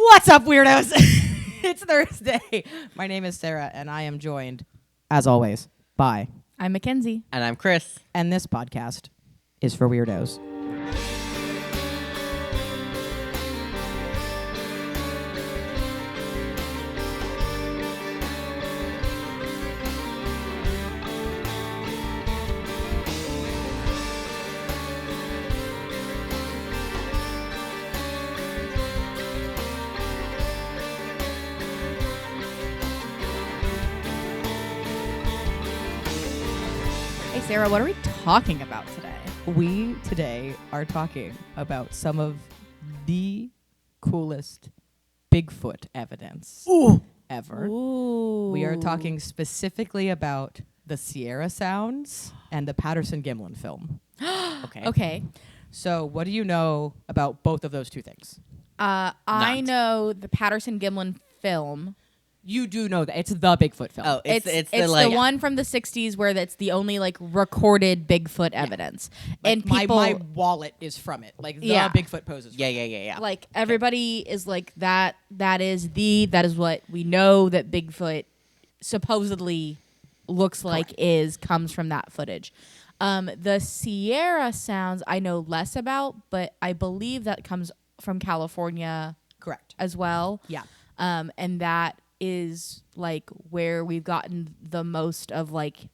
What's up, weirdos? It's Thursday. My name is Sarah, and I am joined, as always, by... I'm Mackenzie. And I'm Chris. And this podcast is for weirdos. Sarah, what are we talking about today? We today are talking about some of the coolest Bigfoot evidence ever. Ooh. We are talking specifically about the Sierra Sounds and the Patterson-Gimlin film. Okay. So what do you know about both of those two things? I know the Patterson-Gimlin film. You do know that. It's the Bigfoot film. Oh, it's the one from the 60s where that's the only like recorded Bigfoot evidence. Like and people, my wallet is from it. Like the Bigfoot poses. Yeah. Like everybody is like that is what we know that Bigfoot supposedly looks like comes from that footage. The Sierra Sounds I know less about, but I believe that comes from California. Correct. As well. Yeah. And that is like where we've gotten the most of like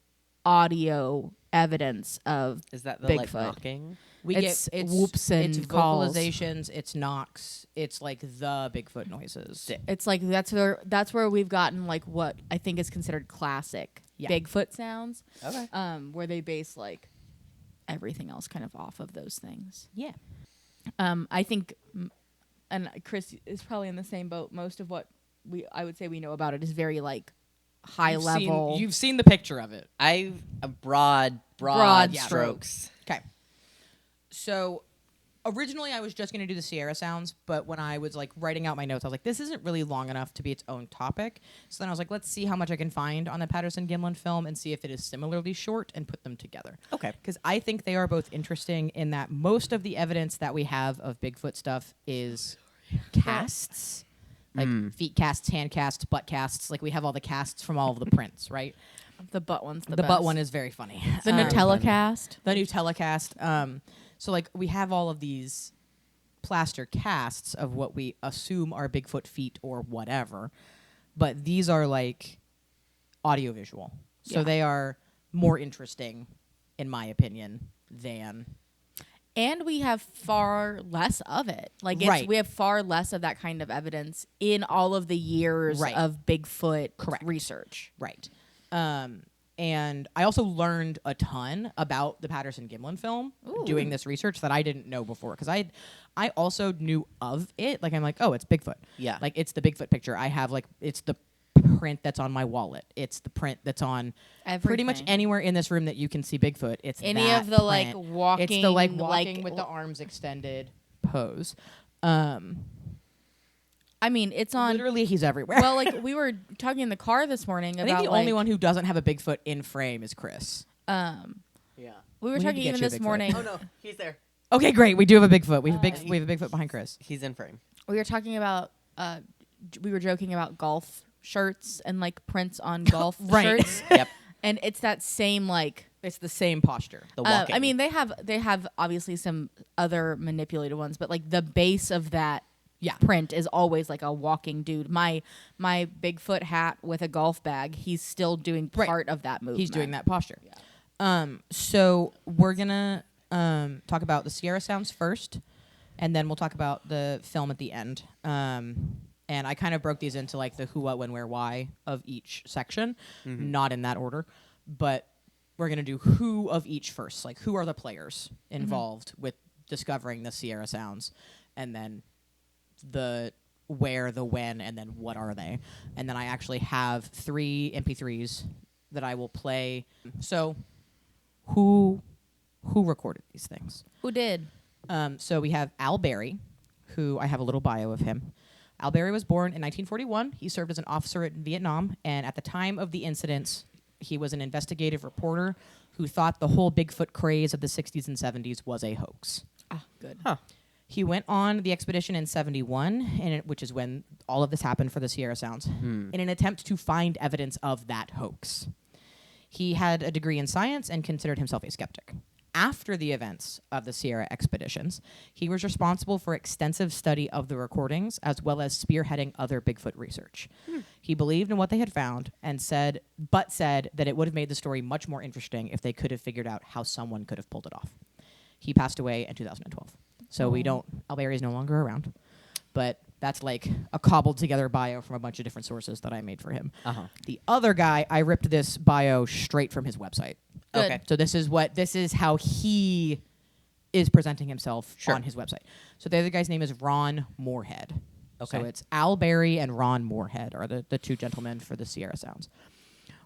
audio evidence of Is that the Bigfoot. like knocking? It's whoops and it's calls. vocalizations, it's knocks, it's like the Bigfoot noises. It's like that's where we've gotten like what I think is considered classic Bigfoot sounds. Okay. Where they base like everything else kind of off of those things. Yeah. I think, and Chris is probably in the same boat. Most of what I would say we know about it is very like high level. You've seen the picture of it. Broad strokes. Okay. So originally I was just going to do the Sierra Sounds, but when I was like writing out my notes, I was like, this isn't really long enough to be its own topic. So then I was like, let's see how much I can find on the Patterson-Gimlin film and see if it is similarly short and put them together. Okay. Because I think they are both interesting in that most of the evidence that we have of Bigfoot stuff is casts. Like feet casts, hand casts, butt casts. Like we have all the casts from all of the prints, right? The butt one's the butt one is very funny. The Nutella cast. The Nutella cast. So like we have all of these plaster casts of what we assume are Bigfoot feet or whatever, but these are like audiovisual. So they are more interesting, in my opinion, than... And we have far less of it. Like we have far less of that kind of evidence in all of the years of Bigfoot research. Right. And I also learned a ton about the Patterson-Gimlin film doing this research that I didn't know before. Because I also knew of it. Like, I'm like, oh, it's Bigfoot. Yeah. Like, it's the Bigfoot picture. I have, like, it's the print that's on my wallet. It's the print that's on pretty much anywhere in this room that you can see Bigfoot. It's any that of the, print. like, walking... It's the, like, walking with the arms extended pose. I mean, it's on... Literally, he's everywhere. Well, like, we were talking in the car this morning about, I think the only one who doesn't have a Bigfoot in frame is Chris. Yeah. We were talking even this morning... Oh, no. He's there. Okay, great. We do have a Bigfoot. We have a Bigfoot behind Chris. He's in frame. We were talking about... we were joking about golf shirts and, like, prints on golf shirts. Yep. And it's that same, like... It's the same posture. The walking. I mean, they have obviously some other manipulated ones, but, like, the base of that print is always, like, a walking dude. My Bigfoot hat with a golf bag, he's still doing part of that movement. He's doing that posture. Yeah. So we're going to talk about the Sierra Sounds first, and then we'll talk about the film at the end. And I kind of broke these into like the who, what, when, where, why of each section, not in that order. But we're going to do who of each first. Like who are the players involved with discovering the Sierra Sounds, and then the where, the when, and then what are they. And then I actually have 3 MP3s that I will play. So who recorded these things? Who did? So we have Al Berry, who I have a little bio of him. Al Berry was born in 1941. He served as an officer in Vietnam, and at the time of the incidents, he was an investigative reporter who thought the whole Bigfoot craze of the 60s and 70s was a hoax. Ah, good. Huh. He went on the expedition in 71, which is when all of this happened for the Sierra Sounds, in an attempt to find evidence of that hoax. He had a degree in science and considered himself a skeptic. After the events of the Sierra expeditions, he was responsible for extensive study of the recordings as well as spearheading other Bigfoot research. He believed in what they had found and said that it would have made the story much more interesting if they could have figured out how someone could have pulled it off. He passed away in 2012. So Alberry's no longer around. But that's like a cobbled together bio from a bunch of different sources that I made for him. The other guy, I ripped this bio straight from his website. Good. Okay. So this is how he is presenting himself on his website. So the other guy's name is Ron Moorhead. Okay. So it's Al Berry and Ron Moorhead are the two gentlemen for the Sierra Sounds.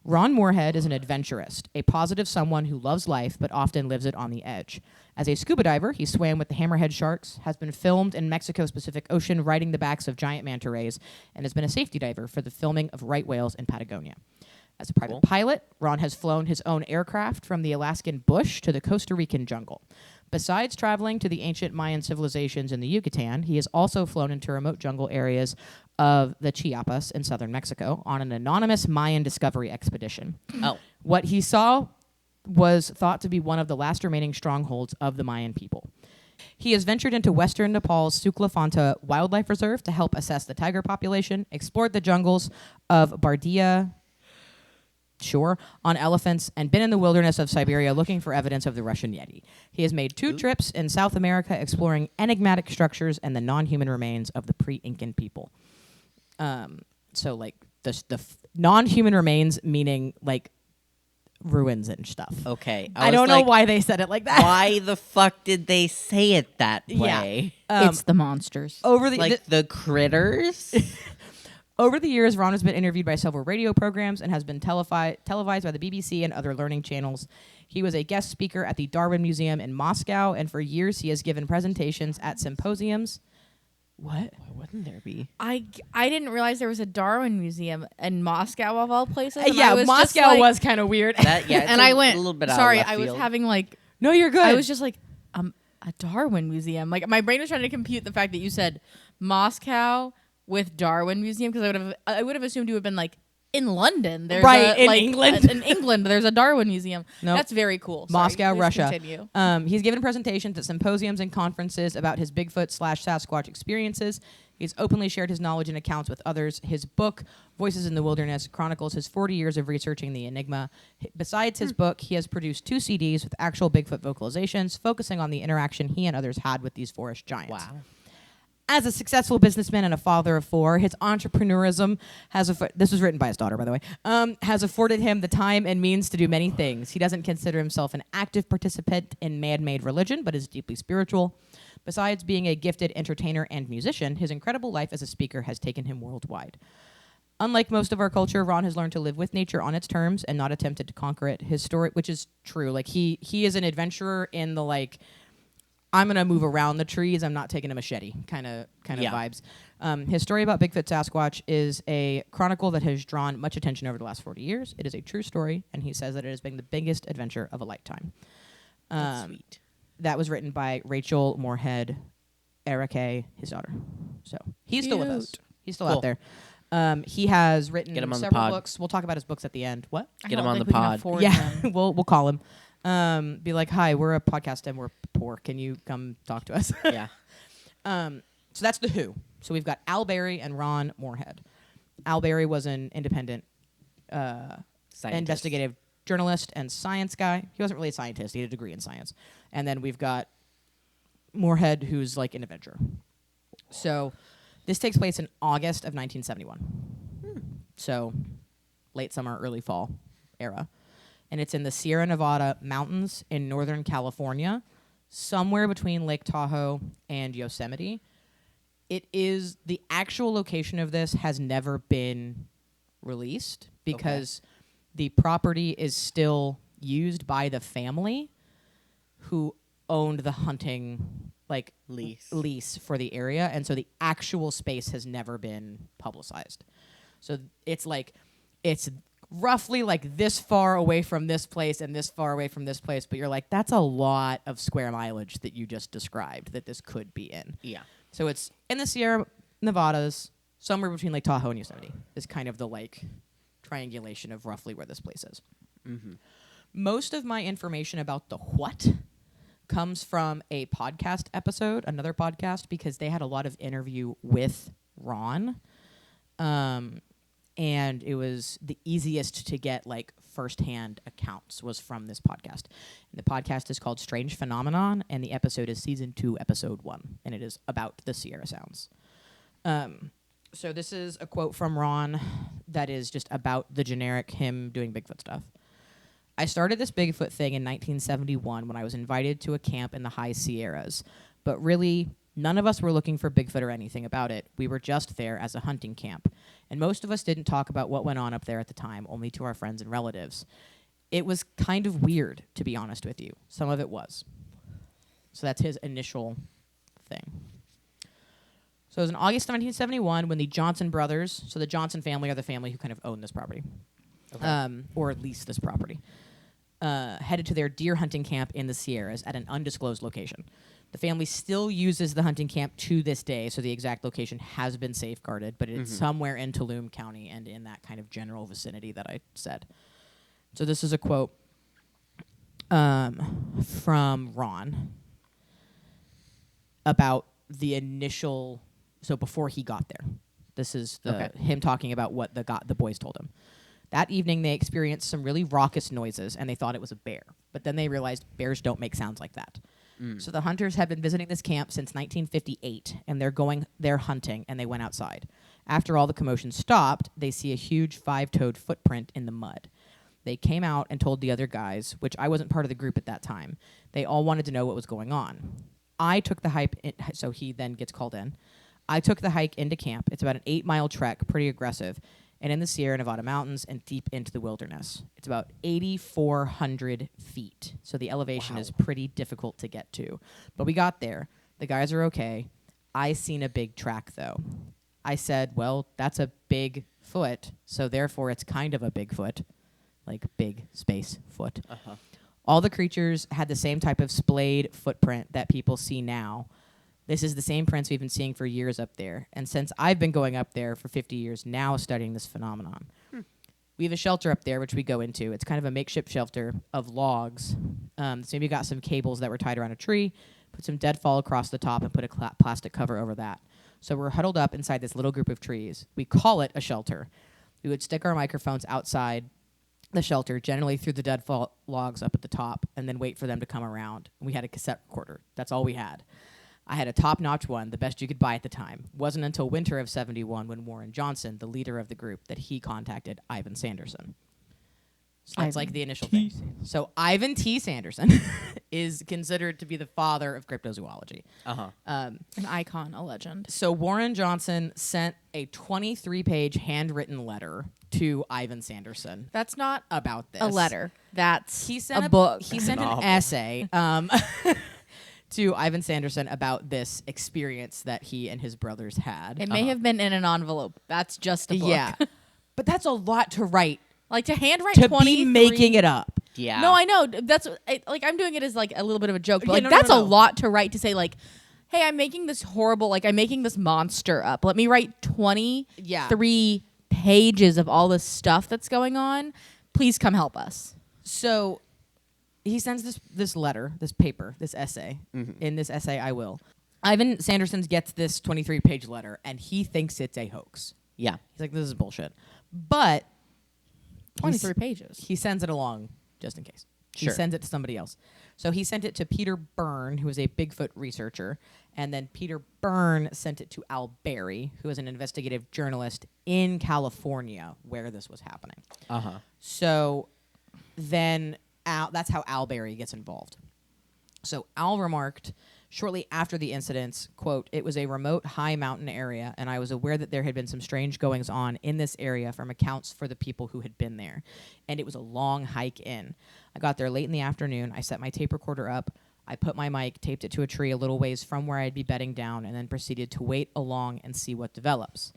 Ron Moorhead is an adventurist, a positive someone who loves life but often lives it on the edge. As a scuba diver, he swam with the hammerhead sharks, has been filmed in Mexico's Pacific Ocean riding the backs of giant manta rays, and has been a safety diver for the filming of right whales in Patagonia. As a private pilot, Ron has flown his own aircraft from the Alaskan bush to the Costa Rican jungle. Besides traveling to the ancient Mayan civilizations in the Yucatan, he has also flown into remote jungle areas of the Chiapas in southern Mexico on an anonymous Mayan discovery expedition. What he saw was thought to be one of the last remaining strongholds of the Mayan people. He has ventured into western Nepal's Suklafanta Wildlife Reserve to help assess the tiger population, explored the jungles of Bardia on elephants, and been in the wilderness of Siberia looking for evidence of the Russian Yeti. He has made 2 trips in South America exploring enigmatic structures and the non-human remains of the pre-Incan people. So like the non-human remains meaning like ruins and stuff. Okay. I don't know why they said it like that. Why the fuck did they say it that way? It's the monsters. Over the The critters? Over the years, Ron has been interviewed by several radio programs and has been televised by the BBC and other learning channels. He was a guest speaker at the Darwin Museum in Moscow, and for years he has given presentations at symposiums. What? Why wouldn't there be? I didn't realize there was a Darwin Museum in Moscow of all places. And Yeah, I was just Moscow like- was kind of weird. and I went. a little bit Sorry, out of left I was field. having like. No, you're good. I was just like, a Darwin Museum. Like my brain was trying to compute the fact that you said Moscow with Darwin Museum because I would have assumed you would have been like in London. There's England. In England, there's a Darwin Museum. Nope. That's very cool. Moscow, Please Russia. Continue. He's given presentations at symposiums and conferences about his Bigfoot/Sasquatch experiences. He's openly shared his knowledge and accounts with others. His book, Voices in the Wilderness, chronicles his 40 years of researching the enigma. Besides his book, he has produced 2 CDs with actual Bigfoot vocalizations, focusing on the interaction he and others had with these forest giants. Wow. As a successful businessman and a father of 4, his entrepreneurism this was written by his daughter, by the way, has afforded him the time and means to do many things. He doesn't consider himself an active participant in man-made religion, but is deeply spiritual. Besides being a gifted entertainer and musician, his incredible life as a speaker has taken him worldwide. Unlike most of our culture, Ron has learned to live with nature on its terms and not attempted to conquer it. His story, which is true, like he is an adventurer in the like, I'm gonna move around the trees, I'm not taking a machete kind of vibes. His story about Bigfoot Sasquatch is a chronicle that has drawn much attention over the last 40 years. It is a true story, and he says that it has been the biggest adventure of a lifetime. That's sweet. That was written by Rachel Moorhead, Erica, his daughter. So he's still with us. He's still out there. He has written Get him on the several pod. books. We'll talk about his books at the end. What? Get him on the pod. Yeah, we'll call him. Be like, hi, we're a podcast and we're poor. Can you come talk to us? Yeah. So that's the Who. So we've got Al Berry and Ron Moorhead. Al Berry was an independent investigative journalist and science guy. He wasn't really a scientist. He had a degree in science. And then we've got Moorhead, who's like an adventurer. So this takes place in August of 1971. So late summer, early fall era. And it's in the Sierra Nevada mountains in Northern California, somewhere between Lake Tahoe and Yosemite. It is the actual location of this has never been released because the property is still used by the family who owned the hunting like lease for the area, and so the actual space has never been publicized. So it's like it's roughly like this far away from this place and this far away from this place, but you're like, that's a lot of square mileage that you just described that this could be in. Yeah. So it's in the Sierra Nevadas, somewhere between Lake Tahoe and Yosemite is kind of the like triangulation of roughly where this place is. Mm-hmm. Most of my information about the what comes from a podcast episode, another podcast, because they had a lot of interview with Ron. And it was the easiest to get like firsthand accounts was from this podcast. And the podcast is called Strange Phenomenon, and the episode is season 2, episode 1, and it is about the Sierra Sounds. So this is a quote from Ron that is just about the generic him doing Bigfoot stuff. I started this Bigfoot thing in 1971 when I was invited to a camp in the high Sierras, but really none of us were looking for Bigfoot or anything about it. We were just there as a hunting camp. And most of us didn't talk about what went on up there at the time, only to our friends and relatives. It was kind of weird, to be honest with you. Some of it was. So that's his initial thing. So it was in August 1971 when the Johnson brothers, so the Johnson family are the family who kind of own this property, or lease this property, headed to their deer hunting camp in the Sierras at an undisclosed location. The family still uses the hunting camp to this day, so the exact location has been safeguarded, but it's somewhere in Tulum County and in that kind of general vicinity that I said. So this is a quote from Ron about the initial, so before he got there. This is him talking about what the boys told him. That evening, they experienced some really raucous noises, and they thought it was a bear. But then they realized bears don't make sounds like that. So the hunters had been visiting this camp since 1958, and they're hunting, and they went outside. After all the commotion stopped, they see a huge 5-toed footprint in the mud. They came out and told the other guys, which I wasn't part of the group at that time. They all wanted to know what was going on. I took the hike, so he then gets called in. I took the hike into camp. It's about an 8-mile trek, pretty aggressive, and in the Sierra Nevada mountains and deep into the wilderness. It's about 8,400 feet, so the elevation is pretty difficult to get to. But we got there. The guys are okay. I seen a big track, though. I said, well, that's a big foot, so therefore it's kind of a Bigfoot, like big space foot. All the creatures had the same type of splayed footprint that people see now. This is the same prints we've been seeing for years up there. And since I've been going up there for 50 years now studying this phenomenon. We have a shelter up there, which we go into. It's kind of a makeshift shelter of logs. So maybe got some cables that were tied around a tree, put some deadfall across the top, and put a plastic cover over that. So we're huddled up inside this little group of trees. We call it a shelter. We would stick our microphones outside the shelter, generally through the deadfall logs up at the top, and then wait for them to come around. We had a cassette recorder. That's all we had. I had a top-notch one, the best you could buy at the time. Wasn't until winter of 71 when Warren Johnson, the leader of the group, that he contacted Ivan Sanderson. So that's like the initial thing. So Ivan T. Sanderson is considered to be the father of cryptozoology. An icon, a legend. So Warren Johnson sent a 23-page handwritten letter to Ivan Sanderson. That's not about this. A letter. That's a book. He sent an essay to Ivan Sanderson about this experience that he and his brothers had. It may have been in an envelope. That's just a book. Yeah. But that's a lot to write. Like to handwrite to 23. be making it up. Yeah. No, I know. That's like I'm doing it as like a little bit of a joke, but like that's a lot to write to say like, hey, I'm making this horrible, like I'm making this monster up. Let me write 23 pages of all this stuff that's going on. Please come help us. So he sends this letter, this paper, this essay. In this essay, I will. Ivan Sanderson gets this 23-page letter, and he thinks it's a hoax. Yeah. He's like, this is bullshit. But 23 pages. He sends it along just in case. Sure. He sends it to somebody else. So he sent it to Peter Byrne, who is a Bigfoot researcher. And then Peter Byrne sent it to Al Berry, who is an investigative journalist in California where this was happening. So then that's how Al Berry gets involved. So Al remarked shortly after the incidents, quote, "It was a remote high mountain area, and I was aware that there had been some strange goings on in this area from accounts for the people who had been there. And it was a long hike in. I got there late in the afternoon. I set my tape recorder up. I put my mic, taped it to a tree a little ways from where I'd be bedding down, and then proceeded to wait along and see what develops.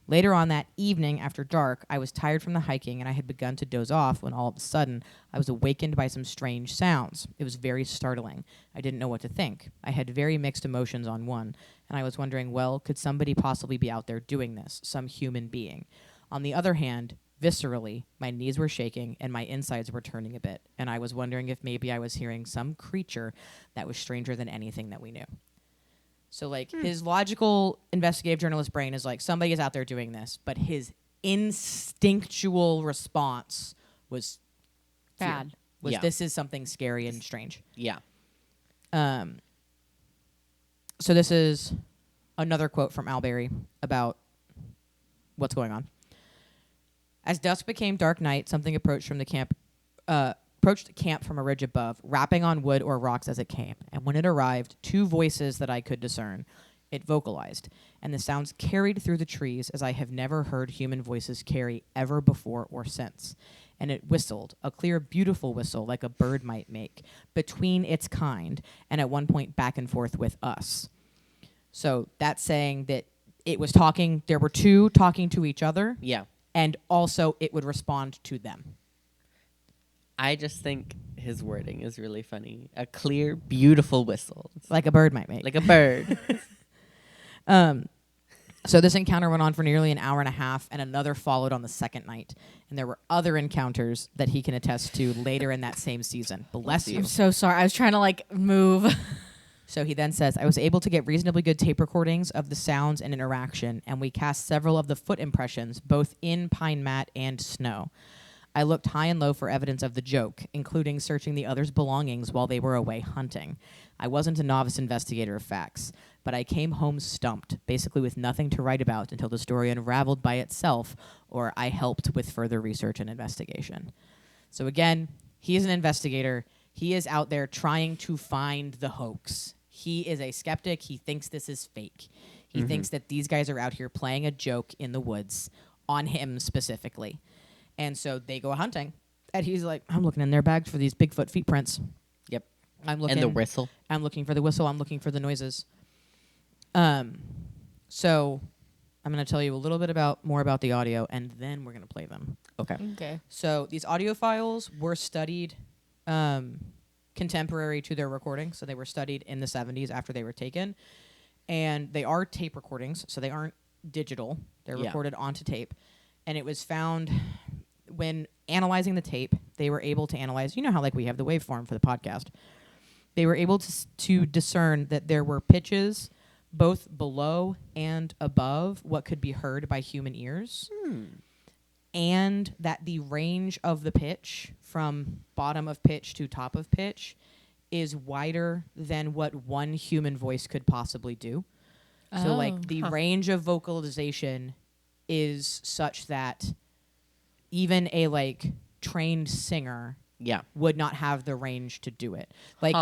Later on that evening after dark, I was tired from the hiking and I had begun to doze off when all of a sudden I was awakened by some strange sounds. It was very startling. I didn't know what to think. I had very mixed emotions on one, and I was wondering, well, could somebody possibly be out there doing this? Some human being. On the other hand, viscerally, my knees were shaking and my insides were turning a bit, and I was wondering if maybe I was hearing some creature that was stranger than anything that we knew. So, like, his logical investigative journalist brain is like, somebody is out there doing this, but his instinctual response was Bad. This is something scary and strange. Yeah. So this is another quote from Al Berry about what's going on. As dusk became dark night, something approached the camp from a ridge above, rapping on wood or rocks as it came. And when it arrived, two voices that I could discern. It vocalized, and the sounds carried through the trees as I have never heard human voices carry ever before or since. And it whistled, a clear, beautiful whistle like a bird might make, between its kind, and at one point back and forth with us. So that's saying that it was talking, there were two talking to each other, Yeah. and also it would respond to them. I just think his wording is really funny. A clear, beautiful whistle. Like a bird might make. Like a bird. So this encounter went on for nearly an hour and a half, and another followed on the second night. And there were other encounters that he can attest to later in that same season. Bless you. I'm so sorry. I was trying to like move. So he then says, I was able to get reasonably good tape recordings of the sounds and interaction, and we cast several of the foot impressions, both in pine mat and snow. I looked high and low for evidence of the joke, including searching the others' belongings while they were away hunting. I wasn't a novice investigator of facts, but I came home stumped, basically with nothing to write about until the story unraveled by itself, or I helped with further research and investigation. So again, he is an investigator. He is out there trying to find the hoax. He is a skeptic. He thinks this is fake. He thinks that these guys are out here playing a joke in the woods on him specifically. And so they go hunting, and he's like, I'm looking in their bags for these Bigfoot feet prints. Yep. I'm looking. And the whistle. I'm looking for the whistle. I'm looking for the noises. So I'm going to tell you a little bit more about the audio, and then we're going to play them. Okay. Okay. So these audio files were studied contemporary to their recording. So they were studied in the 70s after they were taken. And they are tape recordings, so they aren't digital. They're recorded onto tape. And it was found when analyzing the tape, they were able to analyze, you know how like we have the waveform for the podcast. They were able to discern that there were pitches both below and above what could be heard by human ears. And that the range of the pitch from bottom of pitch to top of pitch is wider than what one human voice could possibly do. So like the range of vocalization is such that even a like trained singer would not have the range to do it. Like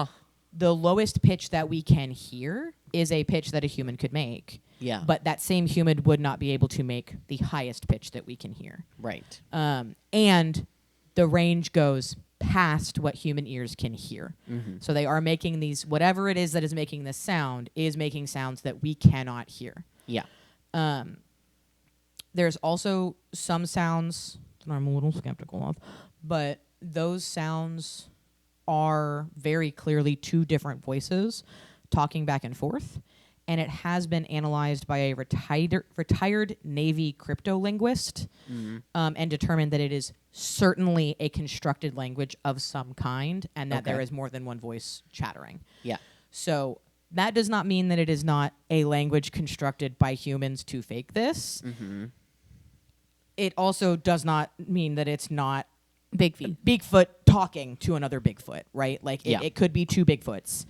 the lowest pitch that we can hear is a pitch that a human could make. Yeah. But that same human would not be able to make the highest pitch that we can hear. Right. And the range goes past what human ears can hear. So they are making these, whatever it is that is making this sound is making sounds that we cannot hear. Yeah. There's also some sounds that I'm a little skeptical of, but those sounds are very clearly two different voices talking back and forth. And it has been analyzed by a retired Navy cryptolinguist and determined that it is certainly a constructed language of some kind and that there is more than one voice chattering. Yeah. So that does not mean that it is not a language constructed by humans to fake this. It also does not mean that it's not Bigfoot talking to another Bigfoot, right? Like it could be two Bigfoots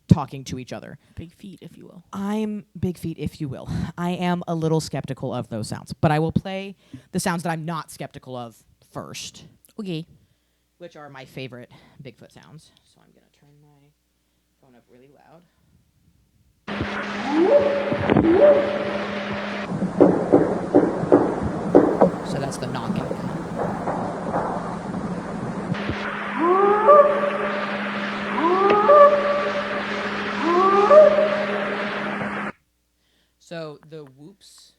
talking to each other. Big feet, if you will. I'm big feet, if you will. I am a little skeptical of those sounds, but I will play the sounds that I'm not skeptical of first. Okay. Which are my favorite Bigfoot sounds. So I'm going to turn my phone up really loud. So that's the knocking. So the whoops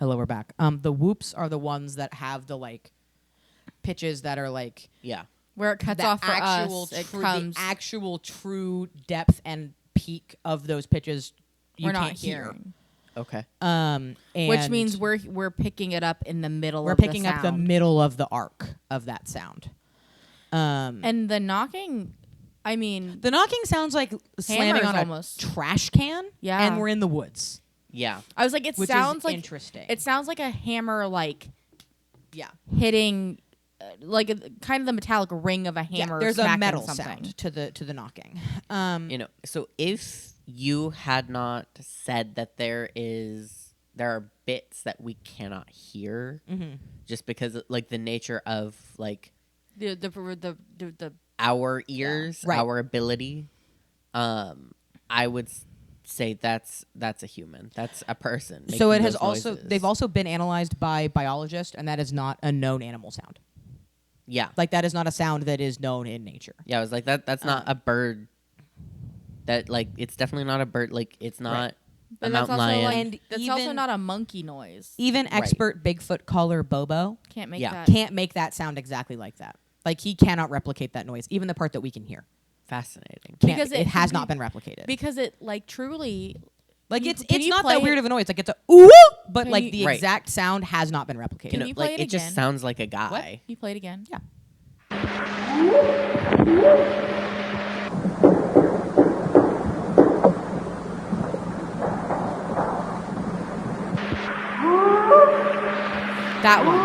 Hello, we're back. The whoops are the ones that have the like pitches that are like Yeah. Where it cuts the off for actual us, it true, comes. the actual true depth and peak of those pitches. You We're can't not hear. hearing. Okay. Which And means we're picking it up in the middle. we're of picking the up the sound. middle of the arc of that sound. And the knocking, I mean, The knocking sounds like slamming on almost. a trash can. Yeah. And we're in the woods. Yeah. I was like, it Which sounds is like interesting. It sounds like a hammer, like Yeah. hitting, like kind of the metallic ring of a hammer. There's a smacking metal something. sound to the knocking. You know, so if you had not said that there are bits that we cannot hear, just because like the nature of like The our ears, Right. our ability, I would say that's a human. That's a person. So it making has those also noises. they've also been analyzed by biologists, and that is not a known animal sound. Yeah. Like that is not a sound that is known in nature. Yeah, I was like that's not a bird. That like it's definitely not a bird. Like it's not a But that's mountain also lion. like And that's also even- not a monkey noise. Even expert Bigfoot caller Bobo Can't make Yeah. that. can't make that sound exactly like that. Like he cannot replicate that noise, even the part that we can hear. Fascinating. Can't- Because it it has could not be- been replicated. because it like truly. Like Can it's you not play that it- weird of a noise. Like it's a ooh, but Can like you- the Right. exact sound has not been replicated. You know, you play like it it just again? sounds like a guy. You play it again. Yeah. That one.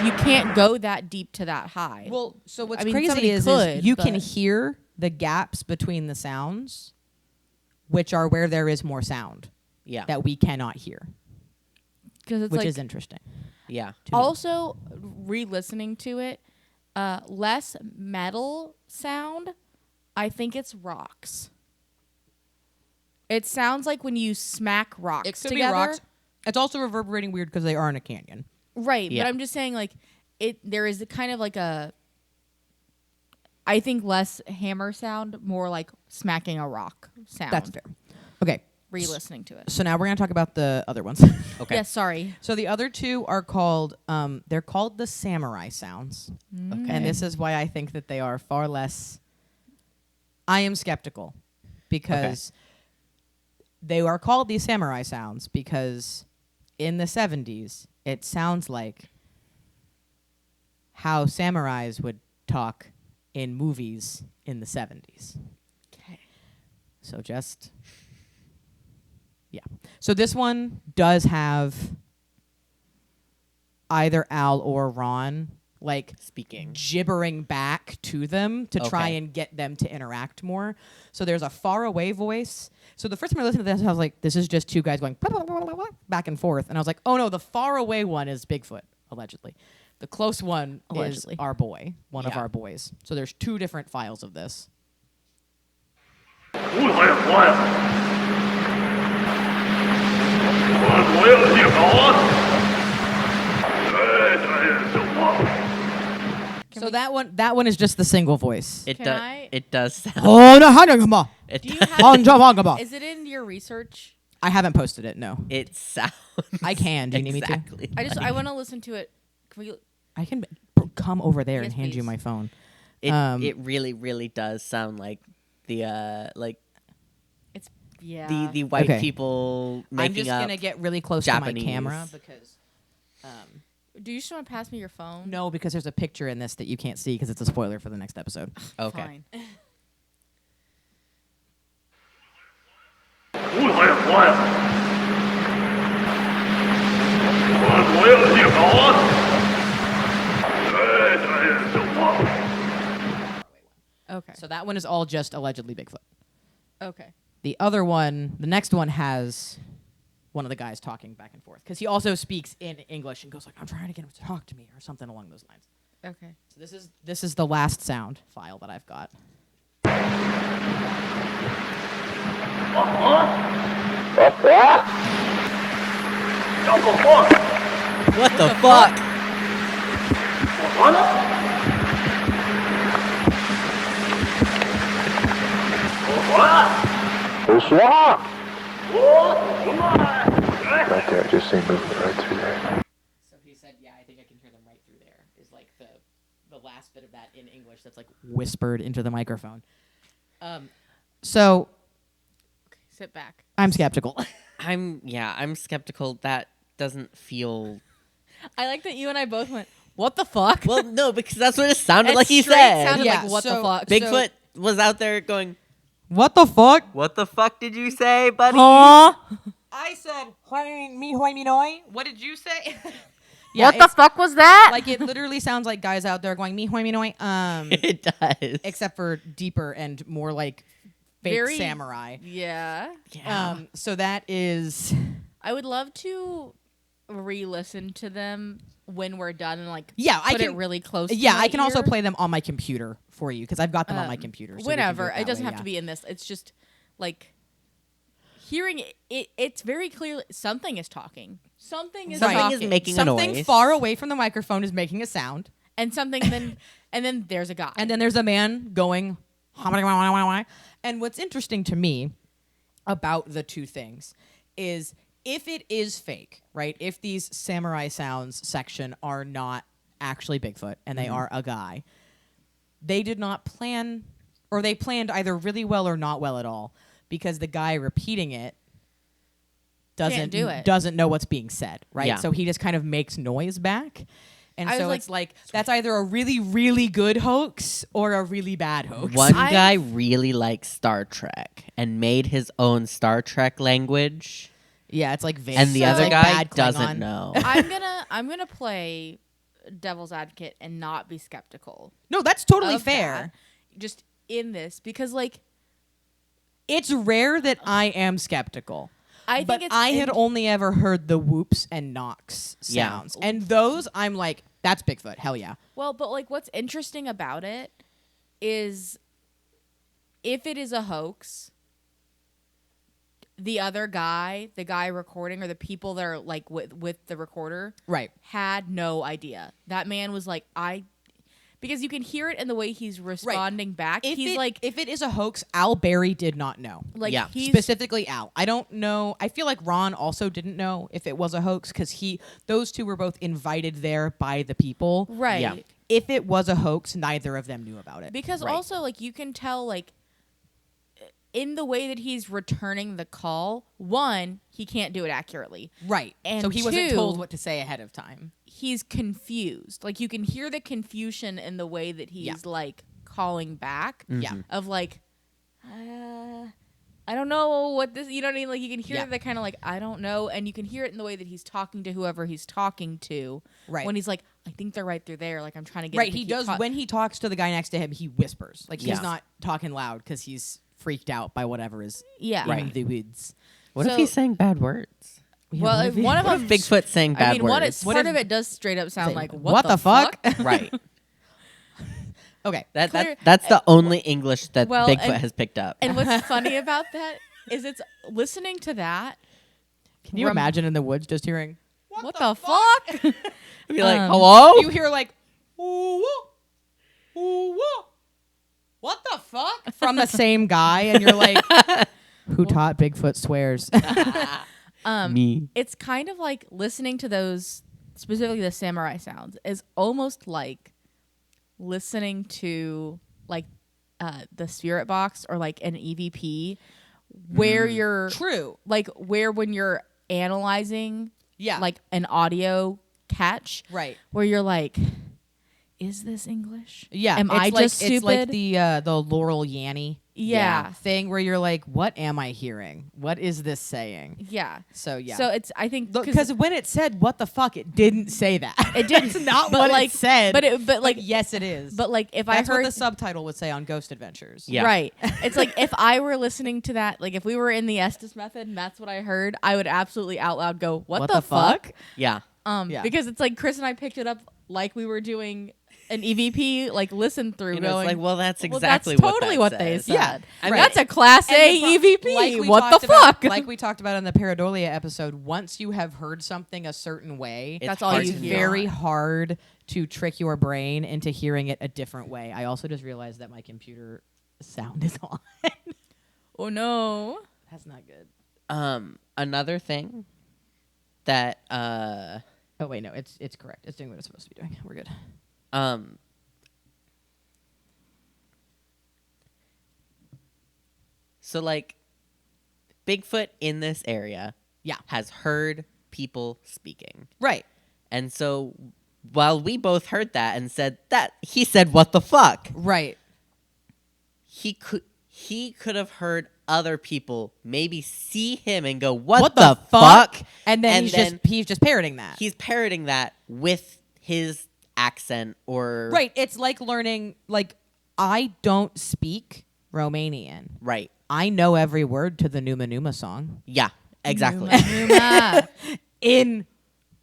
You can't go that deep to that high. Well, so what's I mean, crazy somebody is could, you can but- hear the gaps between the sounds, which are where there is more sound Yeah. that we cannot hear, because it's which like is interesting. Yeah. to me. also re-listening to it, less metal sound. I think it's rocks. It sounds like when you smack rocks It could together. be rocks. It's also reverberating weird because they are in a canyon. Right, Yeah. but I'm just saying, like, there is a kind of like a, I think less hammer sound, more like smacking a rock sound. That's fair. Okay, Re-listening to it. so now we're gonna talk about the other ones. Okay. Yes, sorry. So the other two are called they're called the samurai sounds. Okay. And this is why I think that they are far less. I am skeptical because they are called these samurai sounds because in the 70s it sounds like how samurais would talk in movies in the 70s. Okay. So just yeah. So this one does have either Al or Ron like Speaking. gibbering back to them to try Okay. and get them to interact more. So there's a far away voice. So the first time I listened to this, I was like, this is just two guys going blah, blah, blah, blah, blah, back and forth. And I was like, oh no, the far away one is Bigfoot, allegedly. The close one Allegedly. is our boy, one of Yeah. our boys. So there's two different files of this. Can So we- that one is just the single voice. It Can does. I- It does sound. Oh no, Hanagama. It, Do you does- have? Is it in your research? I haven't posted it. No, it sounds. I can. Do you need me to? exactly I like want to listen to it. Can we? I can come over there Yes, and hand you please. my phone. It. it Really, really does sound like like It's yeah. the white Okay. people I'm making just up. gonna get really close Japanese. to my camera because. Do you just want to pass me your phone? No, because there's a picture in this that you can't see because it's a spoiler for the next episode. Okay. Fine. Okay. So that one is all just allegedly Bigfoot. Okay. The other one, the next one has one of the guys talking back and forth because he also speaks in English and goes like, "I'm trying to get him to talk to me" or something along those lines. Okay. So this is the last sound file that I've got. What the fuck? Right there, I just see movement right through there. So he said, "Yeah, I think I can hear them right through there." Is like the last bit of that in English that's like whispered into the microphone. So Sit back. I'm skeptical. I'm skeptical. That doesn't feel. I like that you and I both went, what the fuck? Well, no, because that's what it sounded It like he straight said. sounded Yeah, like, what the so- fuck? Bigfoot was out there going, What the fuck? "What the fuck did you say, buddy?" Huh? I said, me hoy me noi. What did you say? What the fuck was that? Like it literally sounds like guys out there going me hoy me noi. It does. Except for deeper and more like fake Very- samurai. Yeah. Yeah. So that is I would love to re-listen to them when we're done and like I put can it really close to Yeah, my I can also ear. play them on my computer for you because I've got them on my computer. So we can do Whenever. that It doesn't way, have to be in this. It's just like hearing it's very clear something is talking. Something is Something talking. is making a Something noise. far away from the microphone is making a sound, and something and then there's a guy. and then there's a man going. And what's interesting to me about the two things is if it is fake, right? If these samurai sounds section are not actually Bigfoot and they are a guy, they did not plan, or they planned either really well or not well at all, because the guy repeating it Can't do it. doesn't know what's being said, right? Yeah. So he just kind of makes noise back. And I was so like- it's like that's either a really, really good hoax or a really bad hoax. One I've- guy really likes Star Trek and made his own Star Trek language, Yeah, it's like vague. and the It's other like guy bad doesn't Klingon. know. I'm gonna play devil's advocate and not be skeptical. No, that's totally of fair. that, just in this because like It's rare that I am skeptical. I But think it's I had only ever heard the whoops and knocks Yeah. sounds. And those I'm like, that's Bigfoot. Hell yeah. well, but like what's interesting about it is if it is a hoax, the other guy, the guy recording or the people that are like with the recorder Right. had no idea. That man was like, because you can hear it in the way he's responding back. He's like, if it is a hoax, Al Berry did not know. Yeah. he's Specifically Al. I don't know. I feel like Ron also didn't know if it was a hoax because those two were both invited there by the people. right. Yeah. If it was a hoax, neither of them knew about it. Because Right. also, like, you can tell, like, in the way that he's returning the call, one, he can't do it accurately. Right. And so he wasn't two- told what to say ahead of time. He's confused. Like, you can hear the confusion in the way that he's, Yeah. like, calling back. Yeah. Of, like, I don't know what this, you know what I mean? Like, you can hear Yeah. the kind of, like, I don't know. And you can hear it in the way that he's talking to whoever he's talking to. Right. When he's like, I think they're right through there. Like, I'm trying to get Right. him to He keep does. When he talks to the guy next to him, he whispers. Like, Yeah. he's not talking loud because he's freaked out by whatever is Yeah. Right. in the woods. What So- if he's saying bad words? Well, one of What them. if Bigfoot saying bad I mean, words? part of it does straight up sound Say, like what the fuck? Right. Okay. Clear- That's the only English that Well, Bigfoot and- has picked up. And what's funny about that is it's listening to that. Can you imagine in the woods just hearing? What the fuck? I'd be like, um, hello? You hear like, ooh, woo, ooh, woo. What the fuck? From the same guy, and you're like, who taught Bigfoot swears? Me. It's kind of like listening to those, specifically the samurai sounds, is almost like listening to like the spirit box or like an EVP, where you're True. like where when you're analyzing Yeah. like an audio catch, right. where you're like, is this English? Yeah. Am it's I like, just stupid? It's like the Laurel Yanny Yeah. thing where you're like, what am I hearing? What is this saying? Yeah. So yeah. So it's I think because when it said what the fuck, it didn't say that. It didn't. That's not But, what like- it said. but like yes, it is. but like if that's I heard what the subtitle would say on Ghost Adventures. Yeah. right, it's like if I were listening to that, like if we were in the Estes method and that's what I heard, I would absolutely out loud go, "What, the fuck?" Yeah. Yeah. Because it's like Chris and I picked it up like we were doing an EVP like listen through, And it's going, like, well, that's "Well, exactly that's totally what what that they says. said. Yeah. I mean- That's a Class A And the EVP. like we what the talked about- fuck? Like we talked about in the Pareidolia episode, once you have heard something a certain way, It's That's all hard you to hear. very hard to trick your brain into hearing it a different way. I also just realized that my computer sound is on. Oh no. That's not good. another thing that Oh wait, no, it's correct. It's doing what it's supposed to be doing. We're good. So like Bigfoot in this area Yeah. has heard people speaking. Right. And so while we both heard that and said that, he said, "What the fuck?" Right. He could have heard other people maybe see him and go, "What the fuck?" And then he's just parroting that. He's parroting that with his accent or Right. It's like learning. Like, I don't speak Romanian. right. I know every word to the Numa Numa song Yeah, exactly. Numa. in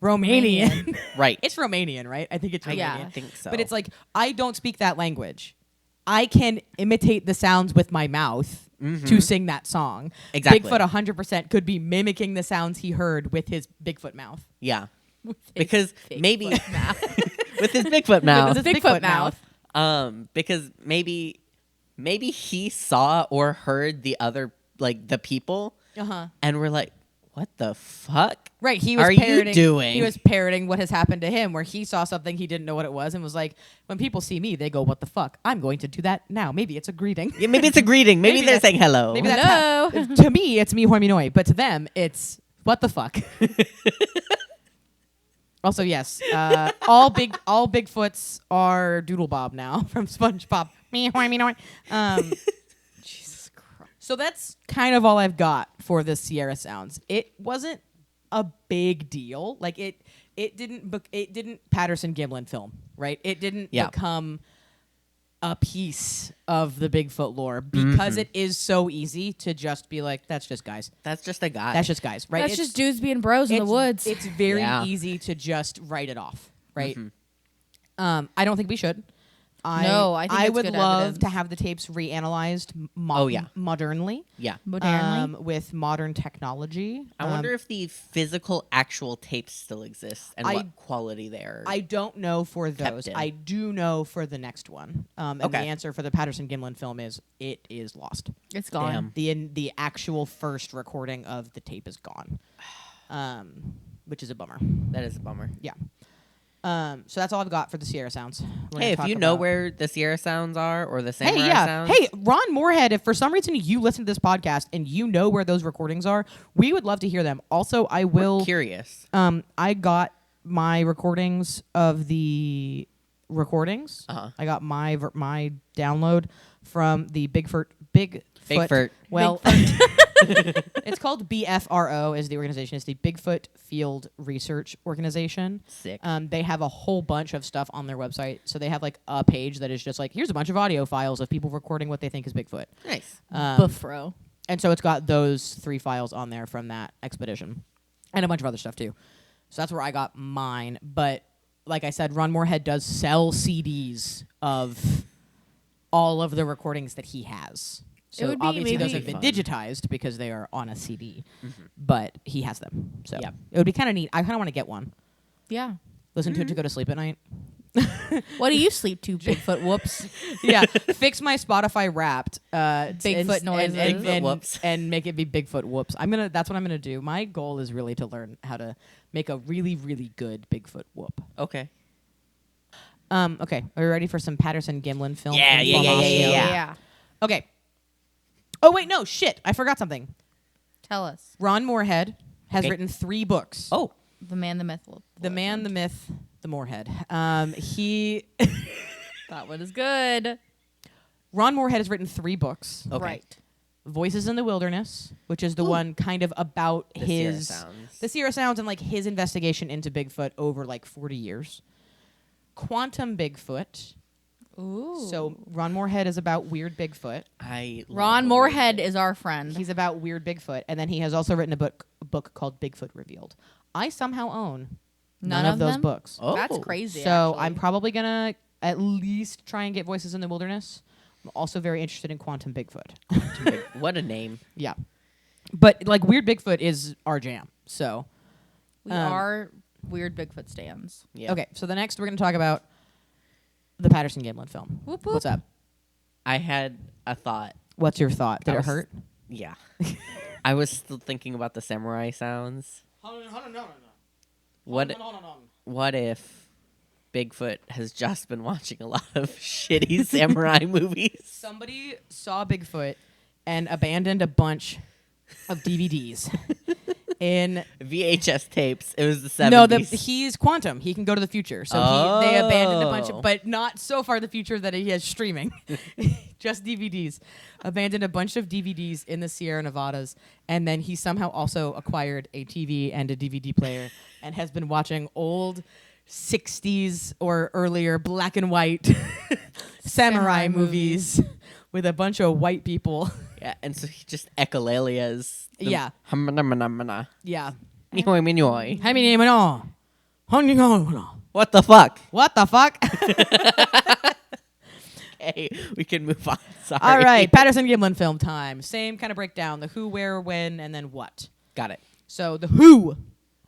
Romanian. Right. It's Romanian, right? I think it's Romanian. Yeah. I think so. But it's like, I don't speak that language. I can imitate the sounds with my mouth to sing that song. Exactly. Bigfoot 100% could be mimicking the sounds he heard with his Bigfoot mouth. yeah. With his Because Bigfoot maybe mouth. with his Bigfoot mouth. With his Bigfoot mouth. Because maybe he saw or heard the other, like, the people Uh-huh. and we're like, "What the fuck?" Right, he was Are you parroting. doing? He was parroting what has happened to him, where he saw something he didn't know what it was, and was like, "When people see me, they go, 'What the fuck?' I'm going to do that now. Maybe it's a greeting. Yeah, maybe it's a greeting. Maybe, Maybe they're that's- saying hello. Maybe that's Hello. to me, it's me hoiminoi, but to them, it's what the fuck." Also, yes, all Bigfoots are Doodle Bob now from SpongeBob. Me hoiminoi. Jesus Christ. So that's kind of all I've got for the Sierra Sounds. It wasn't a big deal. Like it didn't Patterson-Gimlin film, right? It didn't Yeah. become a piece of the Bigfoot lore because it is so easy to just be like, that's just guys. That's just a guy. That's just guys, right? That's It's- just dudes being bros in the woods. It's very Yeah. easy to just write it off, right? I don't think we should. No, I think I it's would good love evidence. to have the tapes reanalyzed modernly. yeah. Modernly. With modern technology. I wonder if the physical actual tapes still exist and I- what quality they are. I don't know for Kept those. in. I do know for the next one. And the Okay. answer for the Patterson-Gimlin film is it is lost. It's gone. Damn. The actual first recording of the tape is gone, which is a bummer. That is a bummer. Yeah. So that's all I've got for the Sierra Sounds. We're Hey, gonna if talk you know about- where the Sierra Sounds are or the Samurai Hey, yeah. Sounds, Hey, Ron Moorhead, if for some reason you listen to this podcast and you know where those recordings are, we would love to hear them. Also, I will. curious. I got my recordings of the recordings. Uh-huh. I got my download from the Bigfoot. Bigfoot. Well, it's called BFRO is the organization. It's the Bigfoot Field Research Organization. Sick. They have a whole bunch of stuff on their website. So they have like a page that is just like, here's a bunch of audio files of people recording what they think is Bigfoot. Nice. Buffro. And so it's got those 3 files on there from that expedition and a bunch of other stuff too. So that's where I got mine. But like I said, Ron Moorhead does sell CDs of all of the recordings that he has. It So would be obviously those maybe have been fun. digitized because they are on a CD. But he has them. So Yep. it would be kind of neat. I kind of want to get one. Yeah. Listen to it to go to sleep at night. What do you sleep to, Bigfoot? Whoops. Yeah, fix my Spotify Wrapped Bigfoot noises. Bigfoot whoops. and make it be Bigfoot whoops. That's what I'm gonna do. My goal is really to learn how to make a really really good Bigfoot whoop. Okay. Okay, are you ready for some Patterson-Gimlin film? Yeah, yeah, yeah, yeah, yeah, yeah. Okay. Oh wait, no shit! I forgot something. Tell us. Ron Moorhead has Okay. written 3 books. Oh, The man, the myth. The Man, the Myth, the Moorhead. He That one is good. Ron Moorhead has written 3 books. okay. Right. Voices in the Wilderness, which is the one kind of about The Sierra his Sounds. the Sierra Sounds and like his investigation into Bigfoot over like 40 years. Quantum Bigfoot. Ooh. So Ron Moorhead is about weird Bigfoot. I love Ron the Moorhead weird is our friend. He's about weird Bigfoot, and then he has also written a book called Bigfoot Revealed. I somehow own none of those them? books. Oh. That's crazy. So actually. I'm probably gonna at least try and get Voices in the Wilderness. I'm also very interested in Quantum Bigfoot. Big- what a name. Yeah, but like weird Bigfoot is our jam. So we um, are weird Bigfoot stands. Yeah. okay, so the next we're gonna talk about the Patterson-Gimlin film. Whoop, whoop. What's up? I had a thought. What's your thought? Did I it was- hurt? Yeah. I was still thinking about the samurai sounds. What if Bigfoot has just been watching a lot of shitty samurai movies? Somebody saw Bigfoot and abandoned a bunch of DVDs in VHS tapes. It was the 70s. No, he's quantum. He can go to the future. So they abandoned a bunch of, but not so far the future that he has streaming. Just DVDs. Abandoned a bunch of DVDs in the Sierra Nevadas, and then he somehow also acquired a TV and a DVD player and has been watching old 60s or earlier black and white samurai movies with a bunch of white people. Yeah, and so he just ekuleles. Yeah. Yeah. What What the fuck? the fuck? Okay, we can move on. Sorry. All right, Patterson-Gimlin film time. Same kind of breakdown: the who, where, when, and then what. Got it. So the who,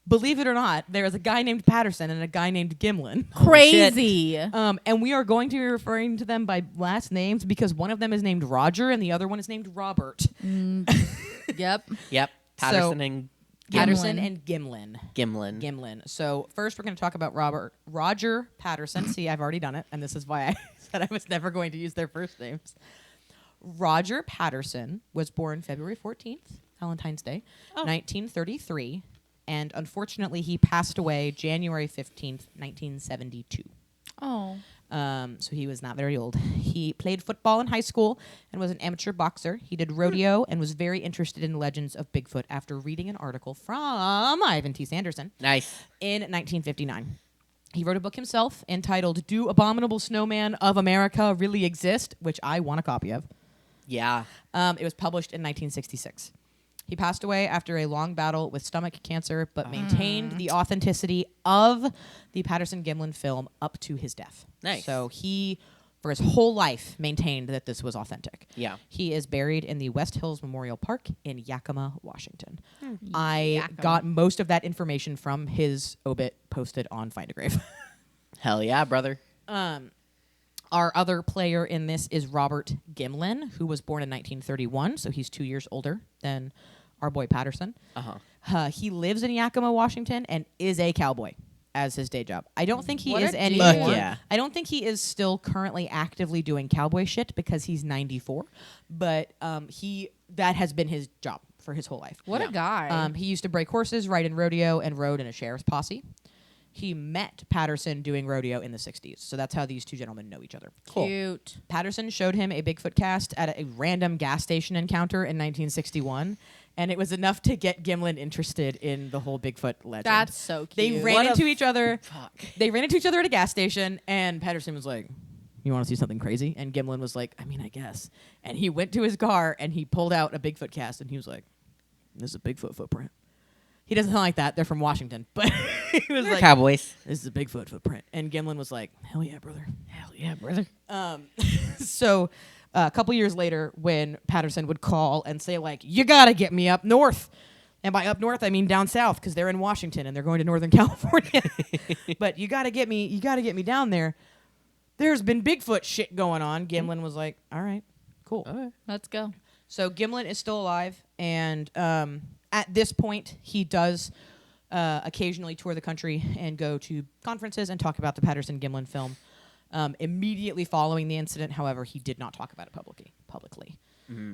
believe it or not, there is a guy named Patterson and a guy named Gimlin. Crazy. And we are going to be referring to them by last names because one of them is named Roger and the other one is named Robert. Yep. Yep. Patterson and Patterson and Gimlin. Gimlin. So first we're going to talk about Roger Patterson. See, I've already done it, and this is why I said I was never going to use their first names. Roger Patterson was born February 14th, Valentine's Day, 1933, and unfortunately he passed away January 15th, 1972. Oh. So he was not very old. He played football in high school and was an amateur boxer. He did rodeo and was very interested in legends of Bigfoot after reading an article from Ivan T. Sanderson Nice. in 1959. He wrote a book himself entitled Do Abominable Snowman of America Really Exist?, which I want a copy of. Yeah. It was published in 1966. He passed away after a long battle with stomach cancer, but maintained the authenticity of the Patterson-Gimlin film up to his death. Nice. So he, for his whole life, maintained that this was authentic. Yeah. He is buried in the West Hills Memorial Park in Yakima, Washington. I got most of that information from his obit posted on Find a Grave. Hell yeah, brother. Our other player in this is Robert Gimlin, who was born in 1931, so he's 2 years older than our boy Patterson. He lives in Yakima, Washington, and is a cowboy as his day job. I don't think he What is a anymore. dude. Yeah. I don't think he is still currently actively doing cowboy shit because he's 94, but that has been his job for his whole life. What a guy. He used to break horses, ride in rodeo, and rode in a sheriff's posse. He met Patterson doing rodeo in the 60s, so that's how these two gentlemen know each other. Cute. Patterson showed him a Bigfoot cast at a random gas station encounter in 1961, and it was enough to get Gimlin interested in the whole Bigfoot legend. That's so cute. They ran into each other. Fuck. They ran into each other at a gas station, and Patterson was like, "You want to see something crazy?" And Gimlin was like, "I mean, I guess." And he went to his car and he pulled out a Bigfoot cast, and he was like, "This is a Bigfoot footprint." He doesn't sound like that. They're from Washington, but he was They're like, cowboys. "This is a Bigfoot footprint." And Gimlin was like, "Hell yeah, brother." Hell yeah, brother. So a couple years later, when Patterson would call and say, like, "You got to get me up north." And by up north, I mean down south, because they're in Washington and they're going to Northern California. But you got to get me down there. There's been Bigfoot shit going on. Gimlin was like, "All right, cool." Okay. Let's go. So Gimlin is still alive, and at this point, he does occasionally tour the country and go to conferences and talk about the Patterson-Gimlin film. Immediately following the incident, however, he did not talk about it publicly.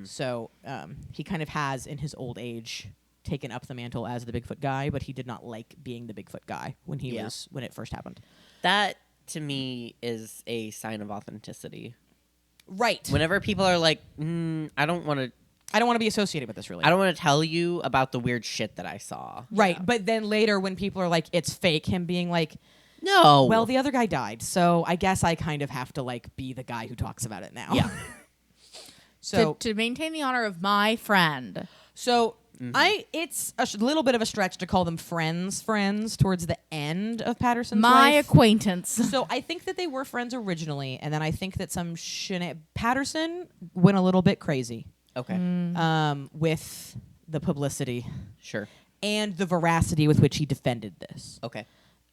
So he kind of has, in his old age, taken up the mantle as the Bigfoot guy, but he did not like being the Bigfoot guy when it first happened. That, to me, is a sign of authenticity. Right. Whenever people are like, I don't want to be associated with this, really. I don't want to tell you about the weird shit that I saw. Right. But then later, when people are like, it's fake, him being like, No. well, the other guy died, so I guess I kind of have to like be the guy who talks about it now. Yeah. So to maintain the honor of my friend. So it's a little bit of a stretch to call them friends towards the end of Patterson's My life. acquaintance. So I think that they were friends originally, and then I think that Patterson went a little bit crazy Okay. with the publicity Sure. and the veracity with which he defended this. Okay.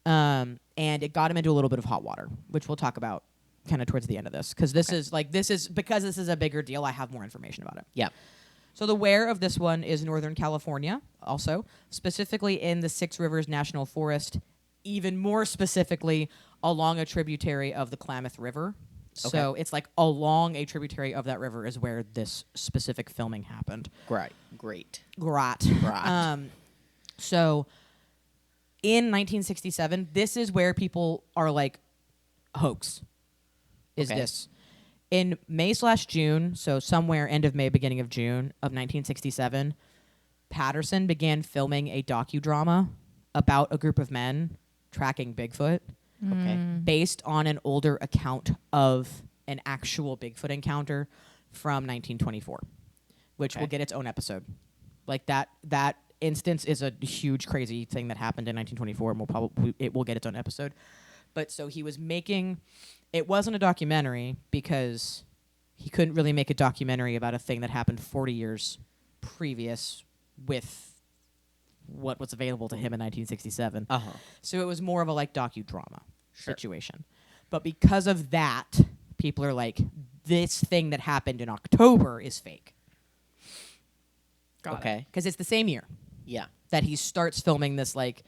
And it got him into a little bit of hot water, which we'll talk about kind of towards the end of this, because this is a bigger deal. I have more information about it. Yeah. So the where of this one is Northern California, also, specifically in the Six Rivers National Forest, even more specifically along a tributary of the Klamath River. So Okay. it's like along a tributary of that river is where this specific filming happened. Great. Great. Right. So in 1967, this is where people are like, hoax. Is Okay. this. In May/June, so somewhere end of May, beginning of June of 1967, Patterson began filming a docudrama about a group of men tracking Bigfoot Okay. based on an older account of an actual Bigfoot encounter from 1924, which will Okay. get its own episode. Like that instance is a huge, crazy thing that happened in 1924, and it will get its own episode. But so he was making. It wasn't a documentary because he couldn't really make a documentary about a thing that happened 40 years previous with what was available to him in 1967. Uh huh. So it was more of a like docudrama Sure. situation. But because of that, people are like, this thing that happened in October is fake. Okay. Because it's the same year Yeah. that he starts filming this, like,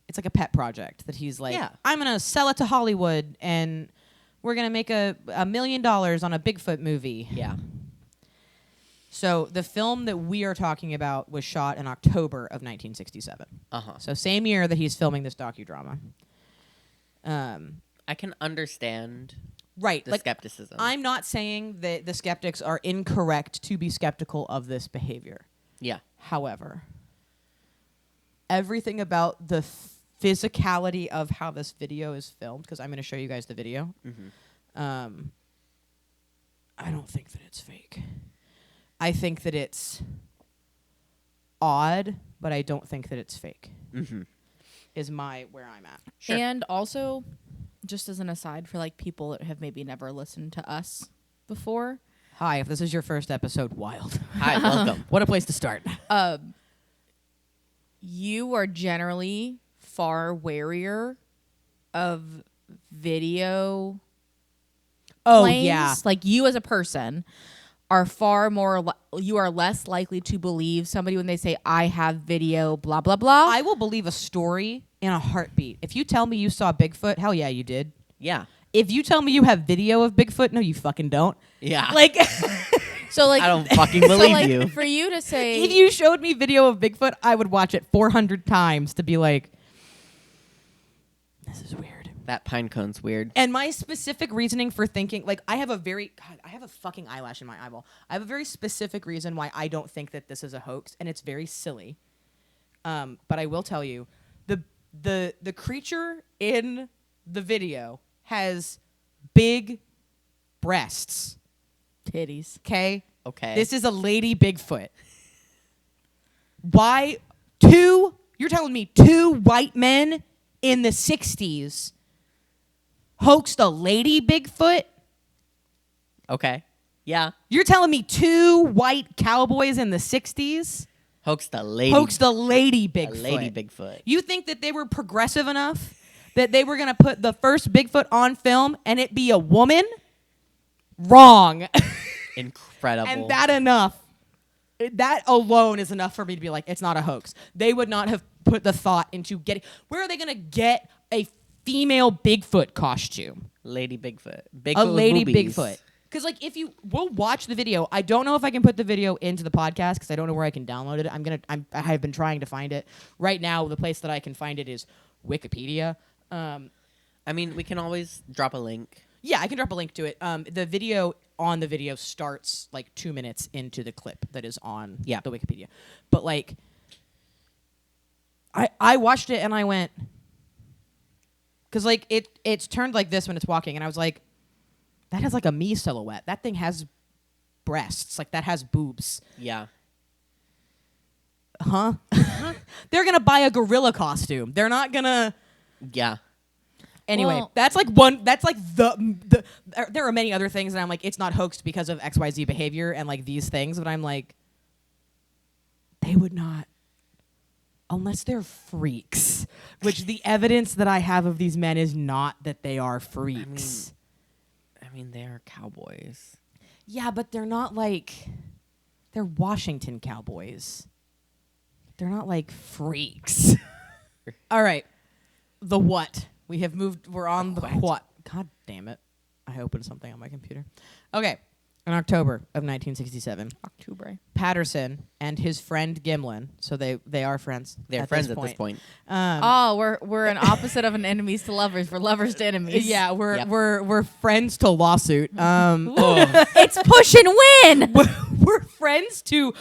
it's like a pet project that he's like, Yeah. I'm going to sell it to Hollywood and we're going to make $1 million on a Bigfoot movie. Yeah. So the film that we are talking about was shot in October of 1967. Uh huh. So same year that he's filming this docudrama. I can understand Right. the Like, skepticism. I'm not saying that the skeptics are incorrect to be skeptical of this behavior. Yeah. However, everything about the physicality of how this video is filmed, because I'm going to show you guys the video, Mm-hmm. I don't think that it's fake. I think that it's odd, but I don't think that it's fake. Mm-hmm. Is where I'm at. Sure. And also, just as an aside for like people that have maybe never listened to us before, Hi, if this is your first episode, wild. Hi, welcome. What a place to start. you are generally far warier of video Oh, claims. yeah. Like you as a person are far more you are less likely to believe somebody when they say I have video blah blah blah. I will believe a story in a heartbeat. If you tell me you saw Bigfoot, hell yeah, you did. Yeah. If you tell me you have video of Bigfoot, no, you fucking don't. Yeah. Like, so like I don't fucking so believe like you. for you to say if you showed me video of Bigfoot, I would watch it 400 times to be like, this is weird. That pine cone's weird. And my specific reasoning for thinking, like, I have a fucking eyelash in my eyeball. I have a very specific reason why I don't think that this is a hoax, and it's very silly. But I will tell you, the creature in the video has big breasts. titties. Okay? Okay. This is a lady Bigfoot. Why you're telling me two white men in the 60s hoaxed a lady Bigfoot? Okay. Yeah. You're telling me two white cowboys in the 60s Hoaxed a lady. hoaxed a lady a Bigfoot? lady Bigfoot. You think that they were progressive enough that they were going to put the first Bigfoot on film and it be a woman? Wrong. Incredible. And that alone is enough for me to be like, it's not a hoax. They would not have put the thought into getting, where are they going to get a female Bigfoot costume? Lady Bigfoot. Bigfoot A with lady boobies. Bigfoot. Because, like, we'll watch the video. I don't know if I can put the video into the podcast because I don't know where I can download it. I have been trying to find it. Right now, the place that I can find it is Wikipedia. I mean, we can always drop a link. Yeah, I can drop a link to it. The video starts like 2 minutes into the clip that is on Yeah. the Wikipedia. But like, I watched it and I went, because like it's turned like this when it's walking, and I was like, that has like a me silhouette. That thing has breasts. Like that has boobs. Yeah. Huh? They're gonna buy a gorilla costume. They're not gonna. Yeah. Anyway, Well- that's like one. That's like the. There are many other things, and I'm like, it's not hoaxed because of XYZ behavior and like these things. But I'm like, they would not, unless they're freaks. Which the evidence that I have of these men is not that they are freaks. I mean, they are cowboys. Yeah, but they're not they're Washington Cowboys. They're not like freaks. All right. The what? We have moved. We're on the what? God damn it. I opened something on my computer. Okay. In October of 1967, October. Patterson and his friend Gimlin, so they are friends. They're friends at this point. We're an opposite of an enemies to lovers. We're lovers to enemies. Yeah, Yep. we're friends to lawsuit. It's push and win. We're friends to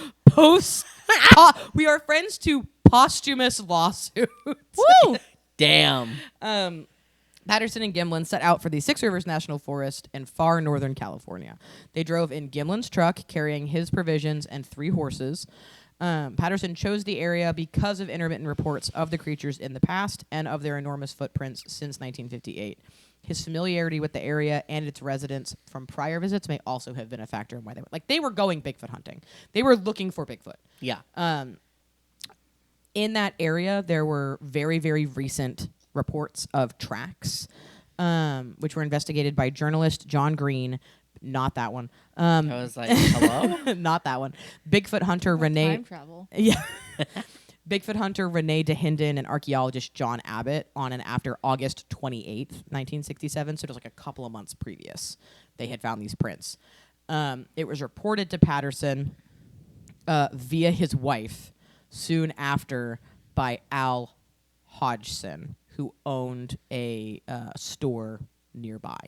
we are friends to posthumous lawsuit. Woo! Damn. Patterson and Gimlin set out for the Six Rivers National Forest in far northern California. They drove in Gimlin's truck, carrying his provisions and 3 horses. Patterson chose the area because of intermittent reports of the creatures in the past and of their enormous footprints since 1958. His familiarity with the area and its residents from prior visits may also have been a factor in why they went. Like, they were going Bigfoot hunting. They were looking for Bigfoot. Yeah. In that area, there were very, very recent reports of tracks, which were investigated by journalist John Green. Not that one. I was like, hello? Not that one. Bigfoot hunter Renee. Time travel. Yeah. Bigfoot hunter Renee DeHinden and archaeologist John Abbott on and after August 28th, 1967. So it was like a couple of months previous. They had found these prints. It was reported to Patterson via his wife soon after by Al Hodgson, who owned a store nearby.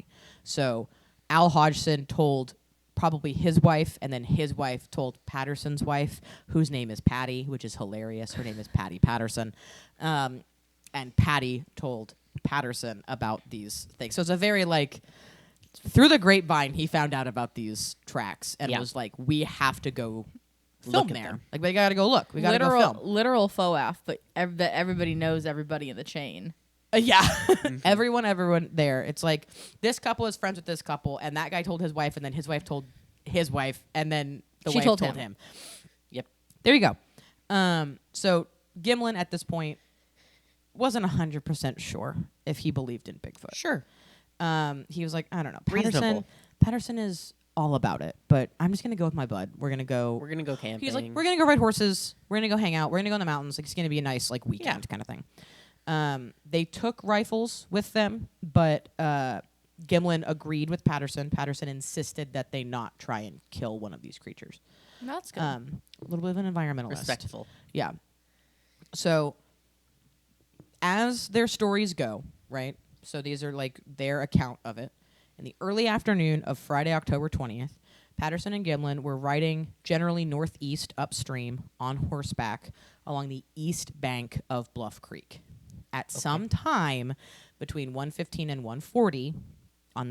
So Al Hodgson told probably his wife, and then his wife told Patterson's wife, whose name is Patty, which is hilarious. Her name is Patty Patterson. And Patty told Patterson about these things. So it's a very, like, through the grapevine, he found out about these tracks and was like, we have to go film there. them. Like, we got to go look. We got to go film. Literal faux af, but that everybody knows everybody in the chain. Yeah. Everyone there. It's like, this couple is friends with this couple, and that guy told his wife, and then his wife told his wife, and then She wife told told him. him. Yep. There you go. So Gimlin at this point wasn't 100% sure if he believed in Bigfoot. Sure. He was like, I don't know. Reasonable. Patterson is all about it, but I'm just going to go with my bud. We're going to go camping. He's like, we're going to go ride horses. We're going to go hang out. We're going to go in the mountains. Like, it's going to be a nice, like, weekend kind of thing. They took rifles with them, but Gimlin agreed with Patterson. Patterson insisted that they not try and kill one of these creatures. That's good. A little bit of an environmentalist. Respectful. Yeah. So, as their stories go, right? So these are like their account of it. In the early afternoon of Friday, October 20th, Patterson and Gimlin were riding generally northeast upstream on horseback along the east bank of Bluff Creek. At some time between 1:15 and 1:40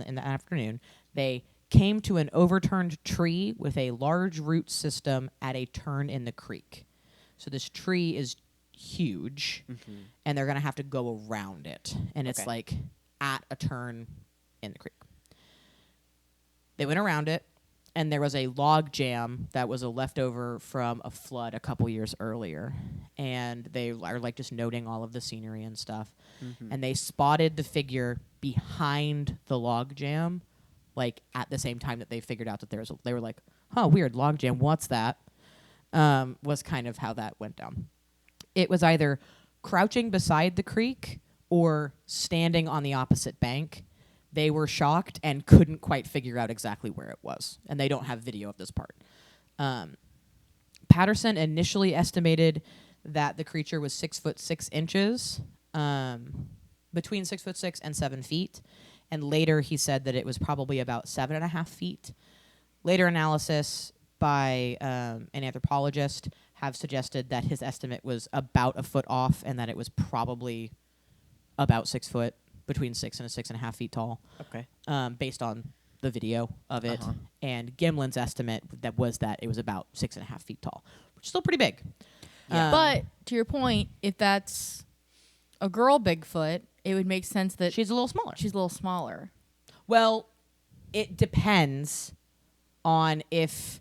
in the afternoon, they came to an overturned tree with a large root system at a turn in the creek. So this tree is huge, and they're going to have to go around it. And it's like at a turn in the creek. They went around it, and there was a log jam that was a leftover from a flood a couple years earlier. And they are like just noting all of the scenery and stuff. And they spotted the figure behind the log jam, like at the same time that they figured out that they were like, huh, weird, log jam, what's that? Was kind of how that went down. It was either crouching beside the creek or standing on the opposite bank. They were shocked and couldn't quite figure out exactly where it was. And they don't have video of this part. Patterson initially estimated that the creature was 6'6", between 6'6" and 7 feet. And later he said that it was probably about 7.5 feet. Later analysis by an anthropologist have suggested that his estimate was about a foot off and that it was probably about 6 foot, between 6 and 6.5 feet tall. Okay. Based on the video of it. And Gimlin's estimate was that it was about 6.5 feet tall, which is still pretty big. Yeah. But to your point, if that's a girl Bigfoot, it would make sense that She's a little smaller. she's a little smaller. Well, it depends on if...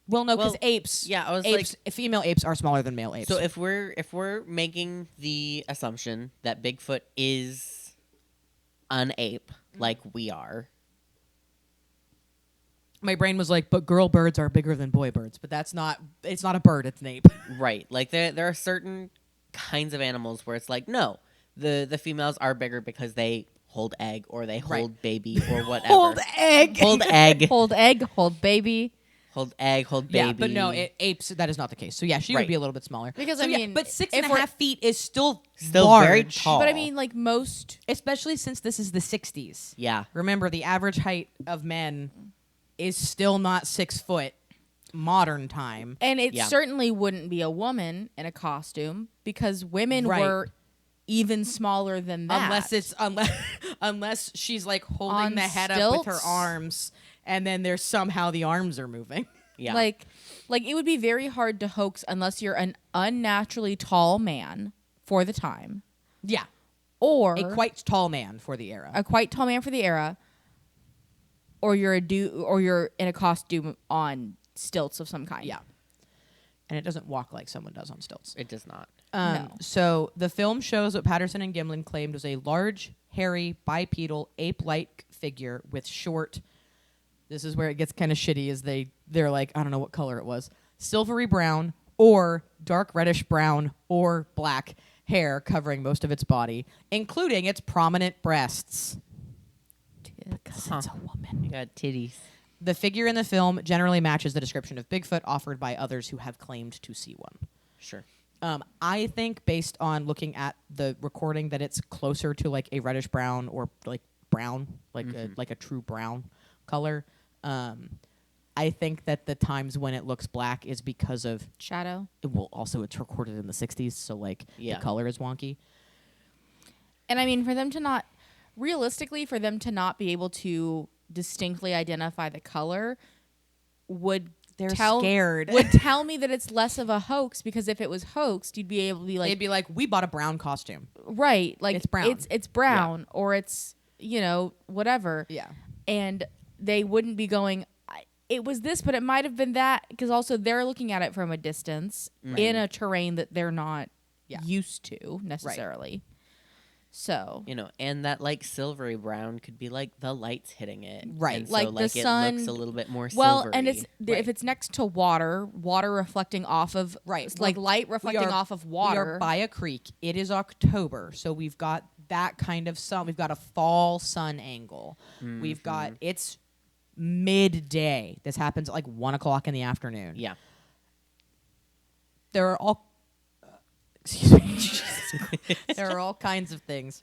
Well, no, because apes... Yeah, I was female apes are smaller than male apes. So if we're making the assumption that Bigfoot is an ape like we are, my brain was like, but girl birds are bigger than boy birds. But it's not a bird, it's an ape. Right. Like there are certain kinds of animals where it's like, no, the females are bigger because they hold egg or they hold baby or whatever. Hold egg. Hold egg. Hold egg, hold baby. Hold egg, hold baby. Yeah, but no, apes, that is not the case. So yeah, she would Right. be a little bit smaller. Because, So, I yeah, mean, but if 6.5 feet is still very large. tall. But I mean, like most. Especially since this is the 60s. Yeah. Remember, the average height of men is still not 6 foot modern time. And it Yeah. certainly wouldn't be a woman in a costume because women Right. were even smaller than that. Unless she's like holding On the head up with her stilts? arms, and then there's somehow the arms are moving. Yeah. Like it would be very hard to hoax unless you're an unnaturally tall man for the time, Yeah, or a quite tall man for the era. a quite tall man for the era, or you're in a costume on stilts of some kind. Yeah, and it doesn't walk like someone does on stilts. It does not. No. So the film shows what Patterson and Gimlin claimed was a large, hairy, bipedal, ape-like figure with short. This is where it gets kind of shitty. Is they're like, I don't know what color it was, silvery brown or dark reddish brown or black hair covering most of its body, including its prominent breasts. Because it's a woman. You got titties. The figure in the film generally matches the description of Bigfoot offered by others who have claimed to see one. Sure. I think based on looking at the recording that it's closer to like a reddish brown or like brown, like a true brown color. I think that the times when it looks black is because of Shadow. also it's recorded in the 60s, so like the Yeah. color is wonky. And I mean, for them to not be able to distinctly identify the color would They're tell scared. would tell me that it's less of a hoax, because if it was hoaxed, you'd be able to be like, They'd be like, we bought a brown costume. right, like It's brown. it's brown, or it's whatever. Yeah. And they wouldn't be going, it was this, but it might have been that, because also they're looking at it from a distance in a terrain that they're not used to necessarily. So and that like silvery brown could be like the lights hitting it. Right. And Like so, the it sun- looks a little bit more well, silvery. and if it's next to water reflecting off of like light reflecting off of water. We are by a creek. It is October, so we've got that kind of sun. We've got a fall sun angle. We've got it's midday. This happens at like 1 o'clock in the afternoon. Yeah. There are all excuse me. There are all kinds of things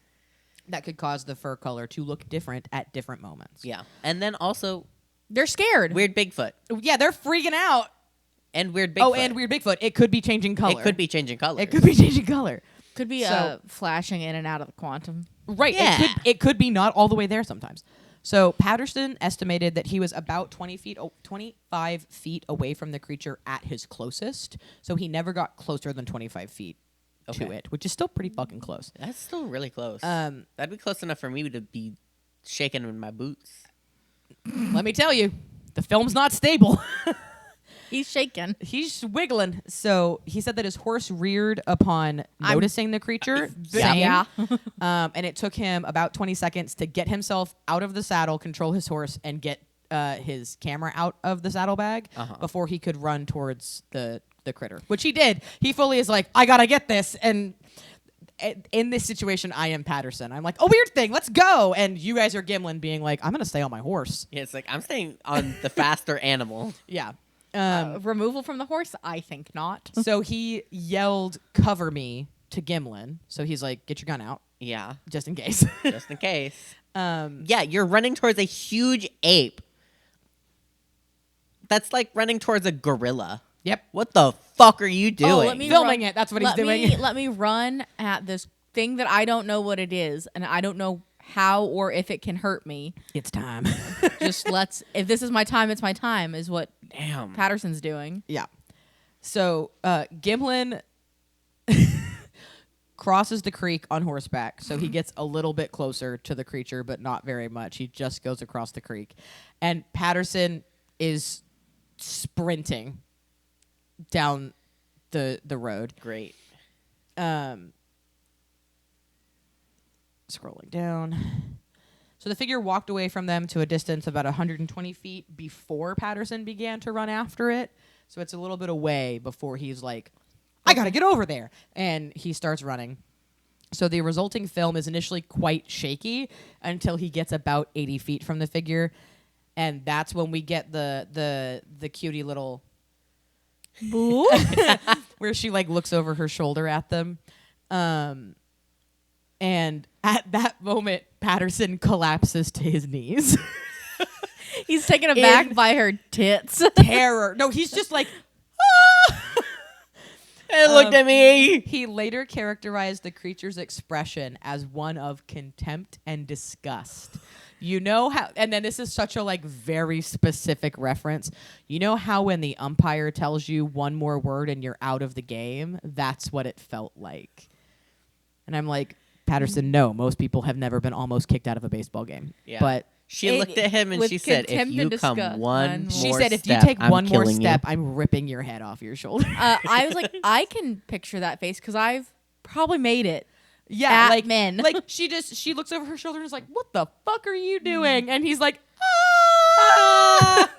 that could cause the fur color to look different at different moments. Yeah. And then also They're scared. weird Bigfoot. Yeah, they're freaking out. And weird Bigfoot. Oh, and weird Bigfoot. It could be changing color. It could be changing colors. It could be changing color. Could be So- flashing in and out of the quantum. Right. Yeah. It could be not all the way there sometimes. So Patterson estimated that he was about 25 feet away from the creature at his closest. So he never got closer than 25 feet to Okay. it, which is still pretty fucking close. That's still really close. Um, That'd be close enough for me to be shaking in my boots. Let me tell you, the film's not stable. He's shaking. He's wiggling. So he said that his horse reared upon noticing the creature. Same. Yeah. And it took him about 20 seconds to get himself out of the saddle, control his horse, and get his camera out of the saddlebag before he could run towards the critter, which he did. He fully is like, I gotta get this. And in this situation, I am Patterson. I'm like, a weird thing, let's go. And you guys are Gimlin being like, I'm gonna stay on my horse. Yeah, it's like I'm staying on the faster animal. Yeah. Removal from the horse? I think not. So he yelled, cover me, to Gimlin. So he's like, get your gun out, Yeah, just in case. just in case. Yeah, you're running towards a huge ape. That's like running towards a gorilla. Yep. What the fuck are you doing? Oh, let me Filming run- it, that's what he's let doing. me- let me run at this thing that I don't know what it is, and I don't know how or if it can hurt me. It's time. Just if this is my time, it's my time, is what Damn. Patterson's doing. Yeah. So Gimlin crosses the creek on horseback. So he gets a little bit closer to the creature, but not very much. He just goes across the creek. And Patterson is sprinting down the road. Great. Scrolling down. So the figure walked away from them to a distance of about 120 feet before Patterson began to run after it. So it's a little bit away before he's like, I got to get over there. And he starts running. So the resulting film is initially quite shaky until he gets about 80 feet from the figure. And that's when we get the cutie little Boo. where she like looks over her shoulder at them. And at that moment, Patterson collapses to his knees. He's taken aback by her tits. Terror. No, he's just like, It looked at me. He later characterized the creature's expression as one of contempt and disgust. You know how, and then this is such a like very specific reference. You know how when the umpire tells you one more word and you're out of the game? That's what it felt like. And I'm like, Patterson, no, most people have never been almost kicked out of a baseball game. Yeah. But She looked at him and with she said, if contempt you and come disgust. one more she said, if you step, take I'm one more killing step, you. I'm ripping your head off your shoulder. I was like, I can picture that face because I've probably made it. Yeah, At like men. like she looks over her shoulder and is like, "What the fuck are you doing?" And he's like, "Ah!"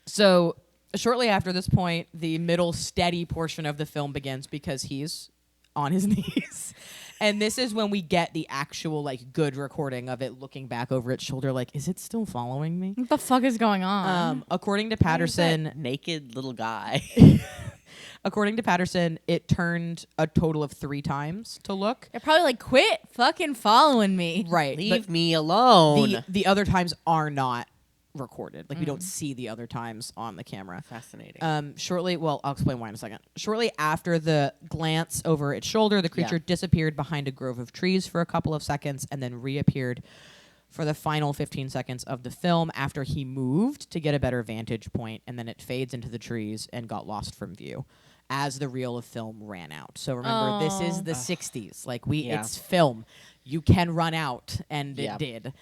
So shortly after this point, the middle steady portion of the film begins because he's on his knees, and this is when we get the actual like good recording of it looking back over its shoulder, like, is it still following me? What the fuck is going on? According to Where's that Patterson, naked little guy. according to Patterson, it turned a total of 3 times to look. They're probably like, quit fucking following me. Right, Leave but me alone. the other times are not recorded. Like we don't see the other times on the camera. Fascinating. Shortly, well, I'll explain why in a second. Shortly after the glance over its shoulder, the creature disappeared behind a grove of trees for a couple of seconds and then reappeared for the final 15 seconds of the film after he moved to get a better vantage point, and then it fades into the trees and got lost from view as the reel of film ran out. So remember, this is the 60s. Like it's film. You can run out, and it did.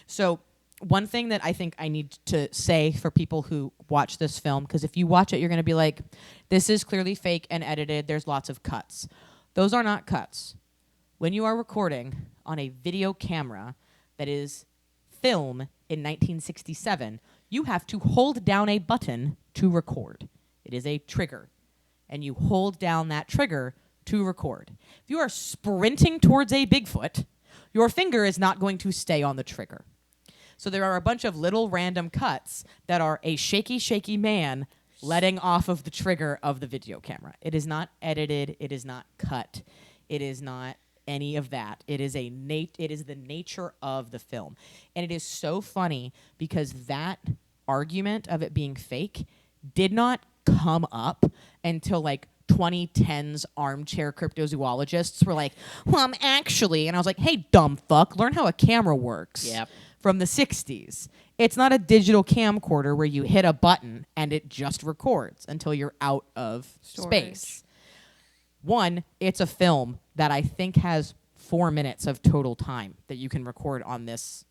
So one thing that I think I need to say for people who watch this film, because if you watch it, you're going to be like, this is clearly fake and edited. There's lots of cuts. Those are not cuts. When you are recording on a video camera that is film in 1967, you have to hold down a button to record. It is a trigger. And you hold down that trigger to record. If you are sprinting towards a Bigfoot, your finger is not going to stay on the trigger. So there are a bunch of little random cuts that are a shaky, shaky man letting off of the trigger of the video camera. It is not edited. It is not cut. It is not any of that. It is it is the nature of the film. And it is so funny because that argument of it being fake did not come up until like 2010s armchair cryptozoologists were like, well, I'm actually, and I was like, hey, dumb fuck, learn how a camera works. Yep. From the 60s. It's not a digital camcorder where you hit a button and it just records until you're out of space. One, it's a film that I think has 4 minutes of total time that you can record on this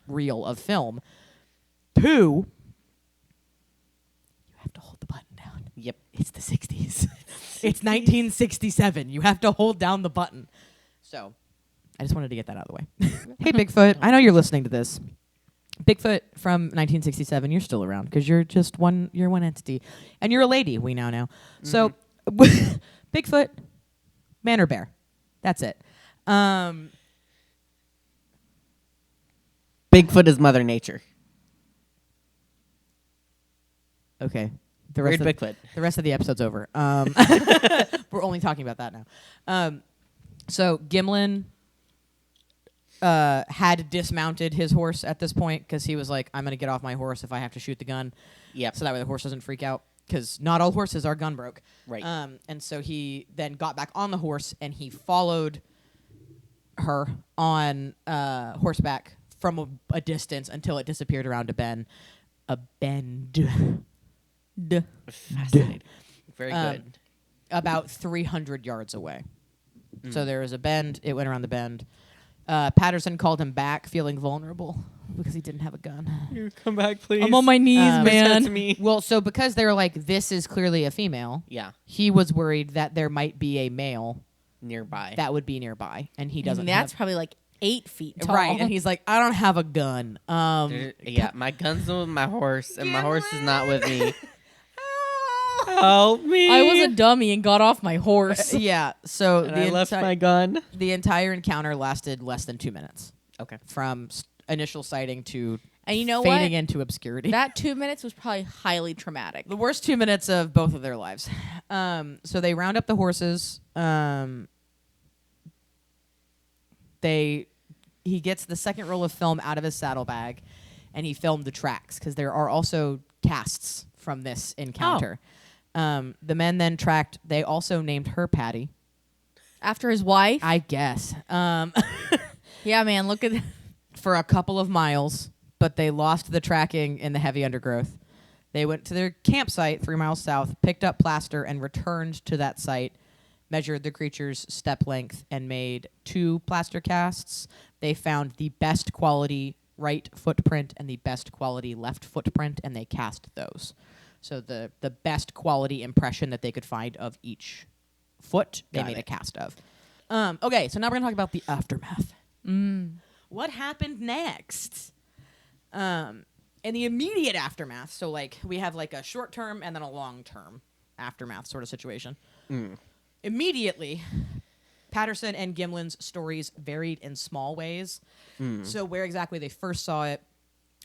reel of film. 2, you have to hold the button down. Yep. It's the 60s. It's 1967. You have to hold down the button. So I just wanted to get that out of the way. Hey, Bigfoot, I know you're listening to this. Bigfoot from 1967, you're still around because you're just one entity. And you're a lady, we now know. Mm-hmm. So, Bigfoot, man or bear? That's it. Bigfoot is Mother Nature. Okay. Weird Bigfoot. The rest of the episode's over. We're only talking about that now. So, Gimlin had dismounted his horse at this point because he was like, I'm going to get off my horse if I have to shoot the gun. Yep. So that way the horse doesn't freak out because not all horses are gun broke. Right. And so he then got back on the horse and he followed her on horseback from a distance until it disappeared around a bend. Fascinating. Very good. About 300 yards away. So there was a bend. It went around the bend. Patterson called him back, feeling vulnerable because he didn't have a gun. You come back, please. I'm on my knees, man. Me. Well, so because they were like, this is clearly a female. Yeah. He was worried that there might be a male Nearby. that would be nearby, and he doesn't. That's have, probably like 8 feet tall. Right, and he's like, I don't have a gun. Yeah, my gun's with my horse, and my horse is not with me. Help me! I was a dummy and got off my horse. Yeah, so and I left my gun. the entire encounter lasted less than 2 minutes. Okay. From initial sighting to And you know fading what? into obscurity. That 2 minutes was probably highly traumatic. The worst 2 minutes of both of their lives. So they round up the horses. He gets the second roll of film out of his saddlebag, and he filmed the tracks because there are also casts from this encounter. The men then tracked. They also named her Patty, After his wife? I guess, Yeah, man, look at for a couple of miles, but they lost the tracking in the heavy undergrowth. They went to their campsite 3 miles south, picked up plaster, and returned to that site, measured the creature's step length, and made 2 plaster casts. They found the best quality right footprint and the best quality left footprint, and they cast those. So the best quality impression that they could find of each foot, they Got made it. a cast of. Okay, so now we're going to talk about the aftermath. What happened next? In the immediate aftermath, so like we have like a short term and then a long term aftermath sort of situation. Immediately, Patterson and Gimlin's stories varied in small ways. So where exactly they first saw it,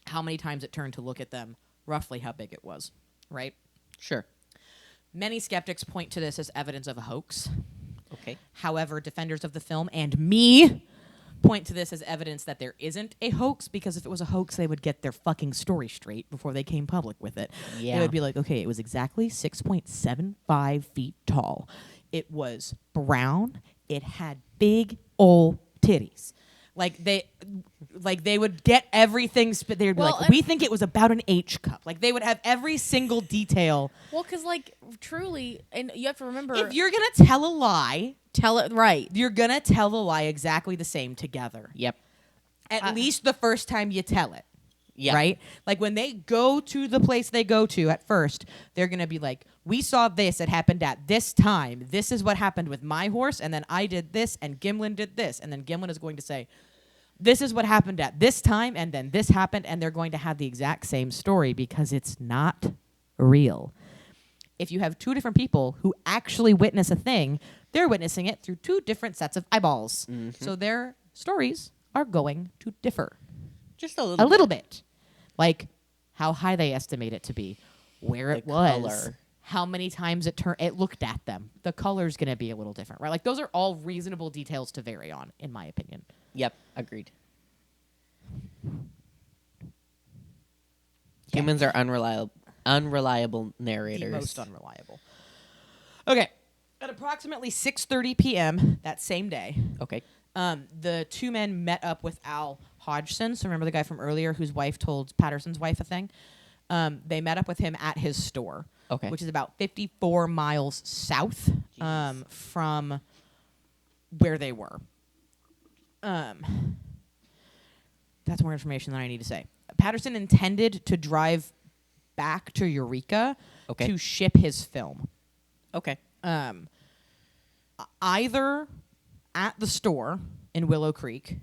how many times it turned to look at them, roughly how big it was, right? Sure. Many skeptics point to this as evidence of a hoax. Okay. However, defenders of the film and me point to this as evidence that there isn't a hoax, because if it was a hoax, they would get their fucking story straight before they came public with it. Yeah. They would be like, okay, it was exactly 6.75 feet tall. It was brown. It had big old titties. Like they would get everything. They'd be Well, like, we think it was about an H cup. Like they would have every single detail. Well, because, like, truly, and you have to remember, If you're going to tell a lie, tell it right. you're going to tell the lie exactly the same together. Yep. At least the first time you tell it. Yeah. Right? Like when they go to the place they go to at first, they're going to be like, we saw this. It happened at this time. This is what happened with my horse. And then I did this and Gimlin did this. And then Gimlin is going to say, this is what happened at this time. And then this happened. And they're going to have the exact same story because it's not real. If you have 2 different people who actually witness a thing, they're witnessing it through 2 different sets of eyeballs. So their stories are going to differ. Just a little. A little bit. Like how high they estimate it to be, where it The was, color. how many times it looked at them. The color's going to be a little different, right? Like those are all reasonable details to vary on, in my opinion. Yep. Agreed. Humans are unreliable narrators. The most unreliable. Okay. At approximately 6:30 p.m. that same day, Okay. the 2 men met up with Al Hodgson. So remember the guy from earlier whose wife told Patterson's wife a thing? They met up with him at his store, Okay. which is about 54 miles south from where they were. That's more information than I need to say. Patterson intended to drive back to Eureka Okay. to ship his film. Okay. Either at the store in Willow Creek,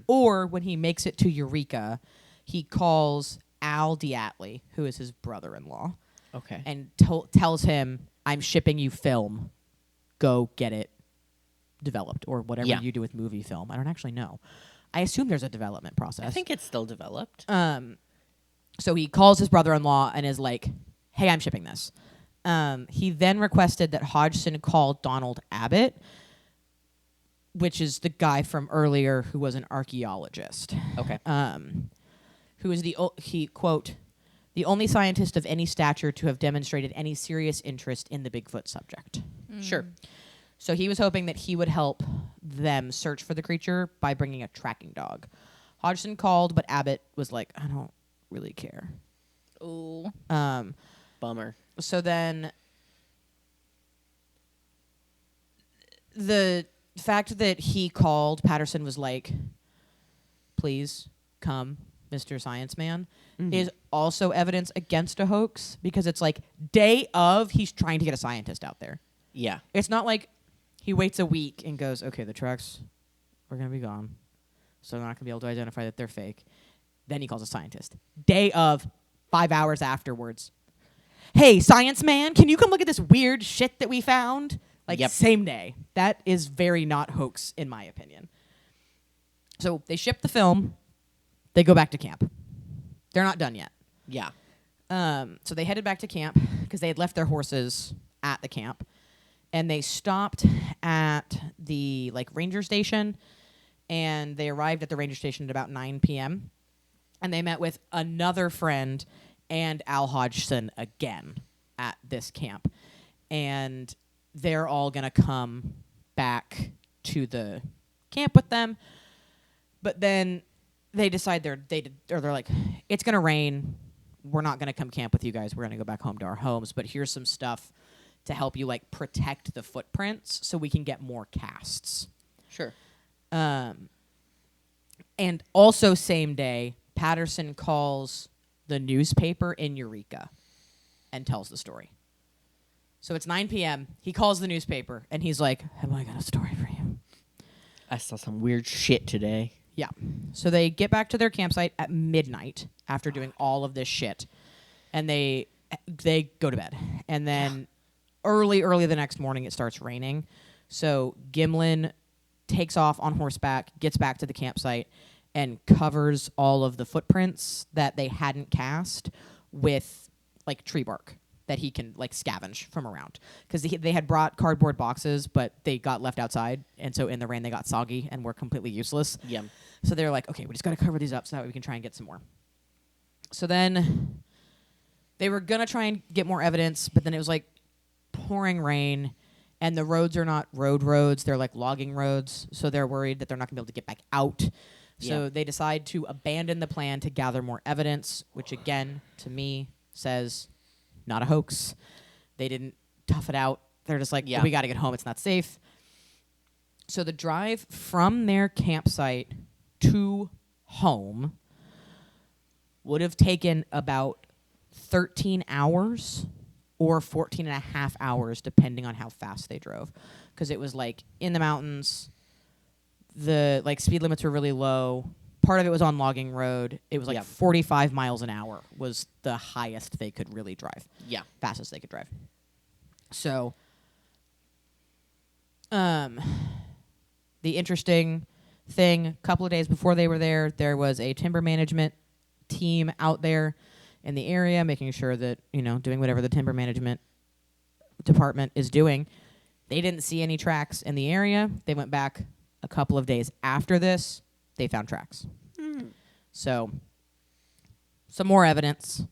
or when he makes it to Eureka, he calls Al Diatley, who is his brother-in-law, Okay. and tells him, I'm shipping you film. Go get it developed, or whatever Yeah. you do with movie film. I don't actually know. I assume there's a development process. I think it's still developed. So he calls his brother-in-law and is like, hey, I'm shipping this. He then requested that Hodgson call Donald Abbott, which is the guy from earlier who was an archaeologist. Okay. Who is he, quote, the only scientist of any stature to have demonstrated any serious interest in the Bigfoot subject. Sure. So he was hoping that he would help them search for the creature by bringing a tracking dog. Hodgson called, but Abbott was like, I don't really care. Ooh. Bummer. So then the fact that he called, Patterson was like, please come, Mr. Science Man, is also evidence against a hoax, because it's like day of, he's trying to get a scientist out there. Yeah. It's not like he waits a week and goes, okay, the tracks are going to be gone. so they're not going to be able to identify that they're fake. Then he calls a scientist. Day of, 5 hours afterwards. Hey, science man, can you come look at this weird shit that we found? Like, same day. That is very not hoax, in my opinion. So they ship the film. They go back to camp. They're not done yet. Yeah. So they headed back to camp because they had left their horses at the camp. And they stopped at the ranger station. And they arrived at the ranger station at about 9 p.m. And they met with another friend and Al Hodgson again at this camp. And they're all going to come back to the camp with them. But then they decide they're like, it's going to rain. We're not going to come camp with you guys. We're going to go back home to our homes. But here's some stuff to help you protect the footprints so we can get more casts. Sure. And also same day, Patterson calls the newspaper in Eureka and tells the story. So it's 9 p.m. He calls the newspaper, and he's like, have I got a story for you? I saw some weird shit today. Yeah. So they get back to their campsite at midnight after doing all of this shit, and they go to bed. And then early the next morning, it starts raining. So Gimlin takes off on horseback, gets back to the campsite, and covers all of the footprints that they hadn't cast with tree bark that he can scavenge from around, because they had brought cardboard boxes, but they got left outside, and so in the rain they got soggy and were completely useless. Yeah. So they're like, okay, we just got to cover these up so that way we can try and get some more. So then they were gonna try and get more evidence, but then it was pouring rain, and the roads are not roads; they're logging roads. So they're worried that they're not gonna be able to get back out. So they decide to abandon the plan to gather more evidence, which again, to me, says not a hoax. They didn't tough it out. They're just like, we got to get home. It's not safe. So the drive from their campsite to home would have taken about 13 hours or 14 and a half hours, depending on how fast they drove. Because it was in the mountains. The speed limits were really low. Part of it was on logging road. It was 45 miles an hour was the highest they could really drive. Yeah. Fastest they could drive. So, the interesting thing, a couple of days before they were there was a timber management team out there in the area making sure that, doing whatever the timber management department is doing. They didn't see any tracks in the area. They went back a couple of days after this. They found tracks. So, some more evidence.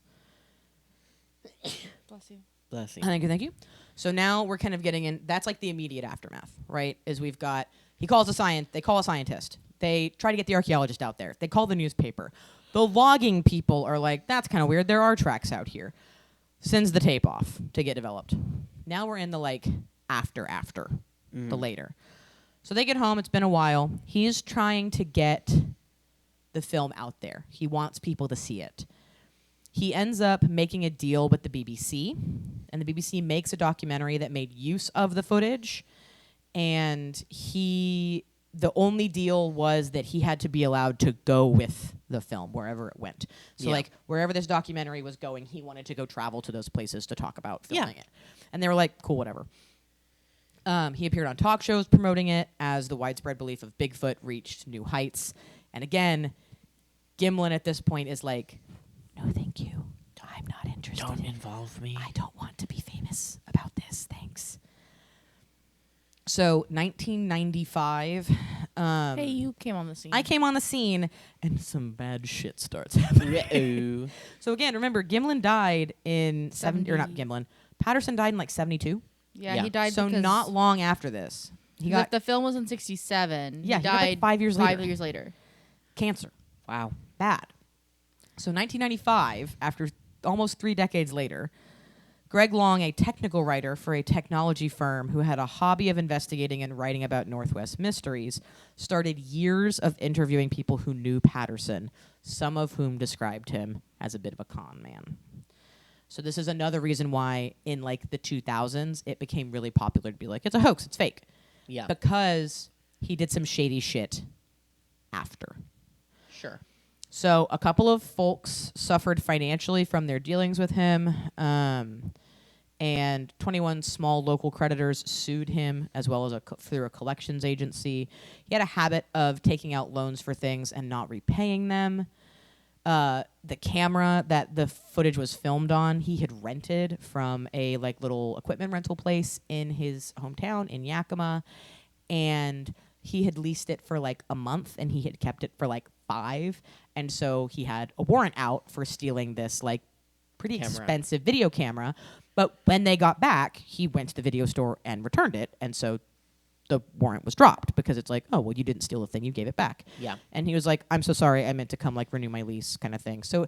Bless you. Bless you. Thank you. So now we're kind of getting in. That's the immediate aftermath, right? Is we've got they call a scientist. They try to get the archaeologist out there. They call the newspaper. The logging people are like, that's kind of weird. There are tracks out here. Sends the tape off to get developed. Now we're in the after the later. So they get home. It's been a while. He's trying to get the film out there. He wants people to see it. He ends up making a deal with the BBC, and the BBC makes a documentary that made use of the footage, and the only deal was that he had to be allowed to go with the film wherever it went. So wherever this documentary was going, he wanted to go travel to those places to talk about filming it. And they were like, cool, whatever. He appeared on talk shows promoting it as the widespread belief of Bigfoot reached new heights. And again, Gimlin at this point is like, no, thank you. I'm not interested. Don't involve me. I don't want to be famous about this. Thanks. So, 1995. Hey, you came on the scene. I came on the scene, and some bad shit starts happening. So again, remember, Gimlin died in 70, or not Gimlin. Patterson died in 72. Yeah, he died. So not long after this, the film was in 67. Yeah, he died 5 years later. 5 years later. Cancer. Wow. Bad. So 1995, after almost 3 decades later, Greg Long, a technical writer for a technology firm who had a hobby of investigating and writing about Northwest mysteries, started years of interviewing people who knew Patterson, some of whom described him as a bit of a con man. So this is another reason why in the 2000s it became really popular to be like, it's a hoax, it's fake. Yeah. Because he did some shady shit after. Sure. So a couple of folks suffered financially from their dealings with him, and 21 small local creditors sued him, as well as through a collections agency. He had a habit of taking out loans for things and not repaying them. The camera that the footage was filmed on, he had rented from a little equipment rental place in his hometown in Yakima, and he had leased it for a month, and he had kept it for 5, and so he had a warrant out for stealing this pretty expensive video camera. But when they got back, he went to the video store and returned it, and so the warrant was dropped because it's oh, well, you didn't steal the thing, you gave it back. Yeah. And he was like, I'm so sorry, I meant to come renew my lease kind of thing. So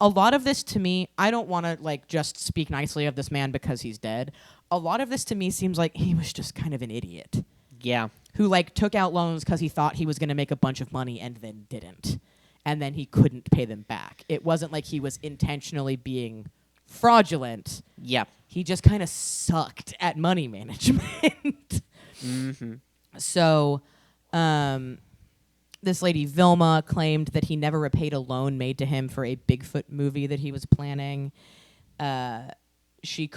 a lot of this to me, I don't want to just speak nicely of this man because he's dead. A lot of this to me seems like he was just kind of an idiot. Yeah. Who took out loans because he thought he was going to make a bunch of money and then didn't. And then he couldn't pay them back. It wasn't like he was intentionally being fraudulent. Yeah. He just kind of sucked at money management. Mm-hmm. So, this lady Vilma claimed that he never repaid a loan made to him for a Bigfoot movie that he was planning. She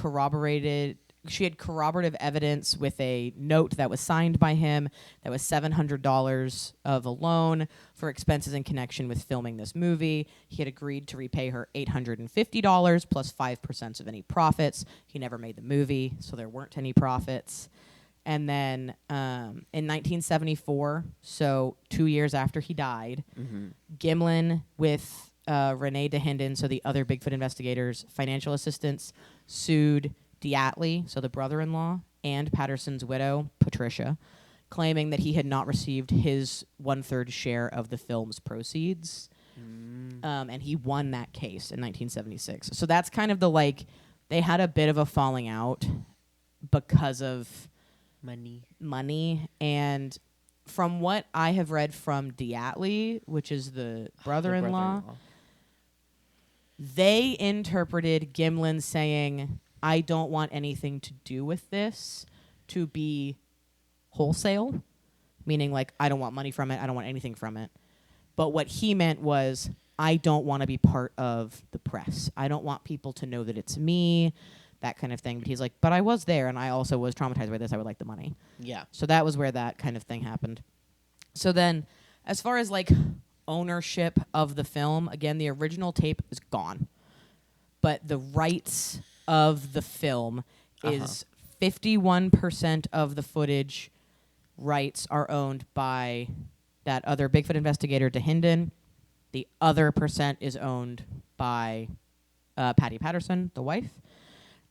had corroborative evidence with a note that was signed by him that was $700 of a loan for expenses in connection with filming this movie. He had agreed to repay her $850 plus 5% of any profits. He never made the movie, so there weren't any profits. And then in 1974, so 2 years after he died, Gimlin with Renee DeHinden, so the other Bigfoot investigators' financial assistants, sued Diatley, so the brother-in-law, and Patterson's widow, Patricia, claiming that he had not received his 1/3 share of the film's proceeds. And he won that case in 1976. So that's kind of they had a bit of a falling out because of money. And from what I have read from Diatley, which is the brother-in-law, they interpreted Gimlin saying, I don't want anything to do with this, to be wholesale, meaning I don't want money from it, I don't want anything from it. But what he meant was, I don't want to be part of the press. I don't want people to know that it's me, that kind of thing. But he's like, but I was there, and I also was traumatized by this. I would like the money. Yeah. So that was where that kind of thing happened. So then, as far as ownership of the film, again, the original tape is gone. But the rights of the film is 51% of the footage rights are owned by that other Bigfoot investigator, DeHinden. The other percent is owned by Patty Patterson, the wife.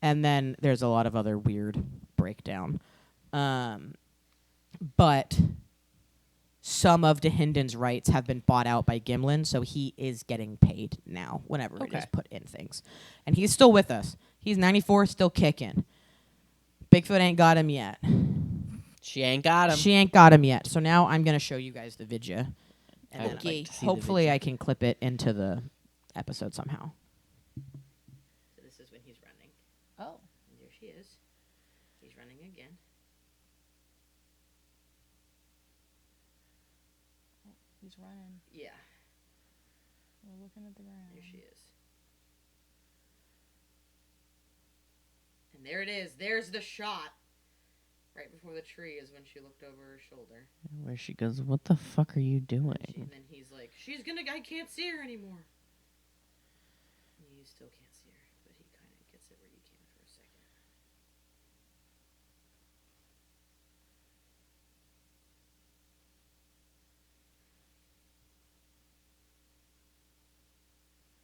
And then there's a lot of other weird breakdown. But some of DeHinden's rights have been bought out by Gimlin, so he is getting paid now whenever it is put in things. And he's still with us. He's 94, still kicking. Bigfoot ain't got him yet. She ain't got him. She ain't got him yet. So now I'm going to show you guys the vidya. And then like to see hopefully I can clip it into the episode somehow. So this is when he's running. Oh, and there she is. He's running again. Oh, he's running. Yeah. We're looking at the ground. There she is. And there it is. There's the shot. Right before the tree is when she looked over her shoulder. Where she goes, what the fuck are you doing? And then he's like, I can't see her anymore. And you still can't see her, but he kind of gets it where you can for a second.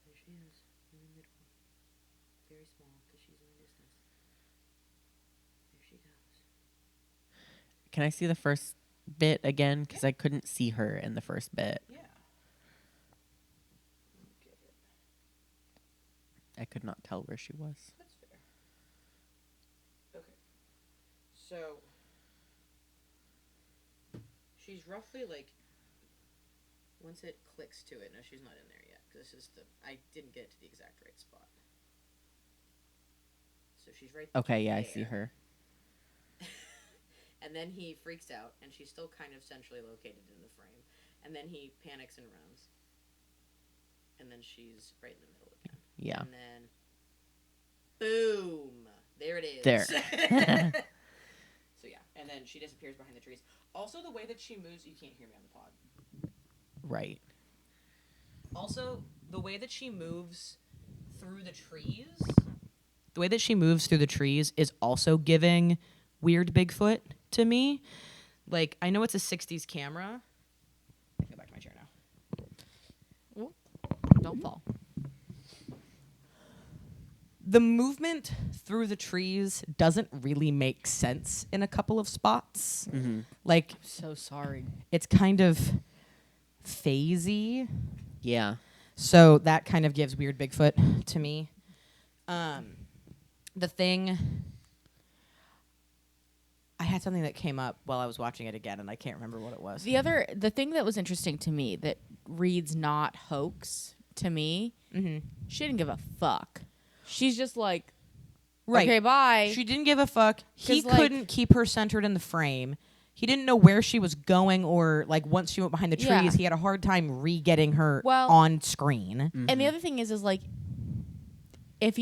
There she is, in the middle. Very small, because she's in the distance. There she goes. Can I see the first bit again? Because I couldn't see her in the first bit. Yeah. I could not tell where she was. That's fair. Okay. So, she's roughly once it clicks to it, no, she's not in there yet, because I didn't get to the exact right spot. So she's right there. Okay, yeah, I see her. And then he freaks out, and she's still kind of centrally located in the frame. and then he panics and runs, and then she's right in the middle again. Yeah. And then, boom, there it is. There. So yeah, and then she disappears behind the trees. Also, the way that she moves, you can't hear me on the pod. Right. Also, the way that she moves through the trees. The way that she moves through the trees is also giving weird Bigfoot to me. Like, I know it's a 60s camera. Go back to my chair now. Ooh, don't fall. The movement through the trees doesn't really make sense in a couple of spots. Mm-hmm. Like, So sorry. it's kind of phasey. Yeah. So that kind of gives weird Bigfoot to me. The thing... I had something that came up while I was watching it again, and I can't remember what it was. The thing that was interesting to me that reads not hoax to me, she didn't give a fuck. She's just like, Right. okay, bye. She didn't give a fuck. He 'Cause, like- couldn't keep her centered in the frame. He didn't know where she was going, or like once she went behind the trees, Yeah. he had a hard time re-getting her Well- on screen. And the other thing is like, if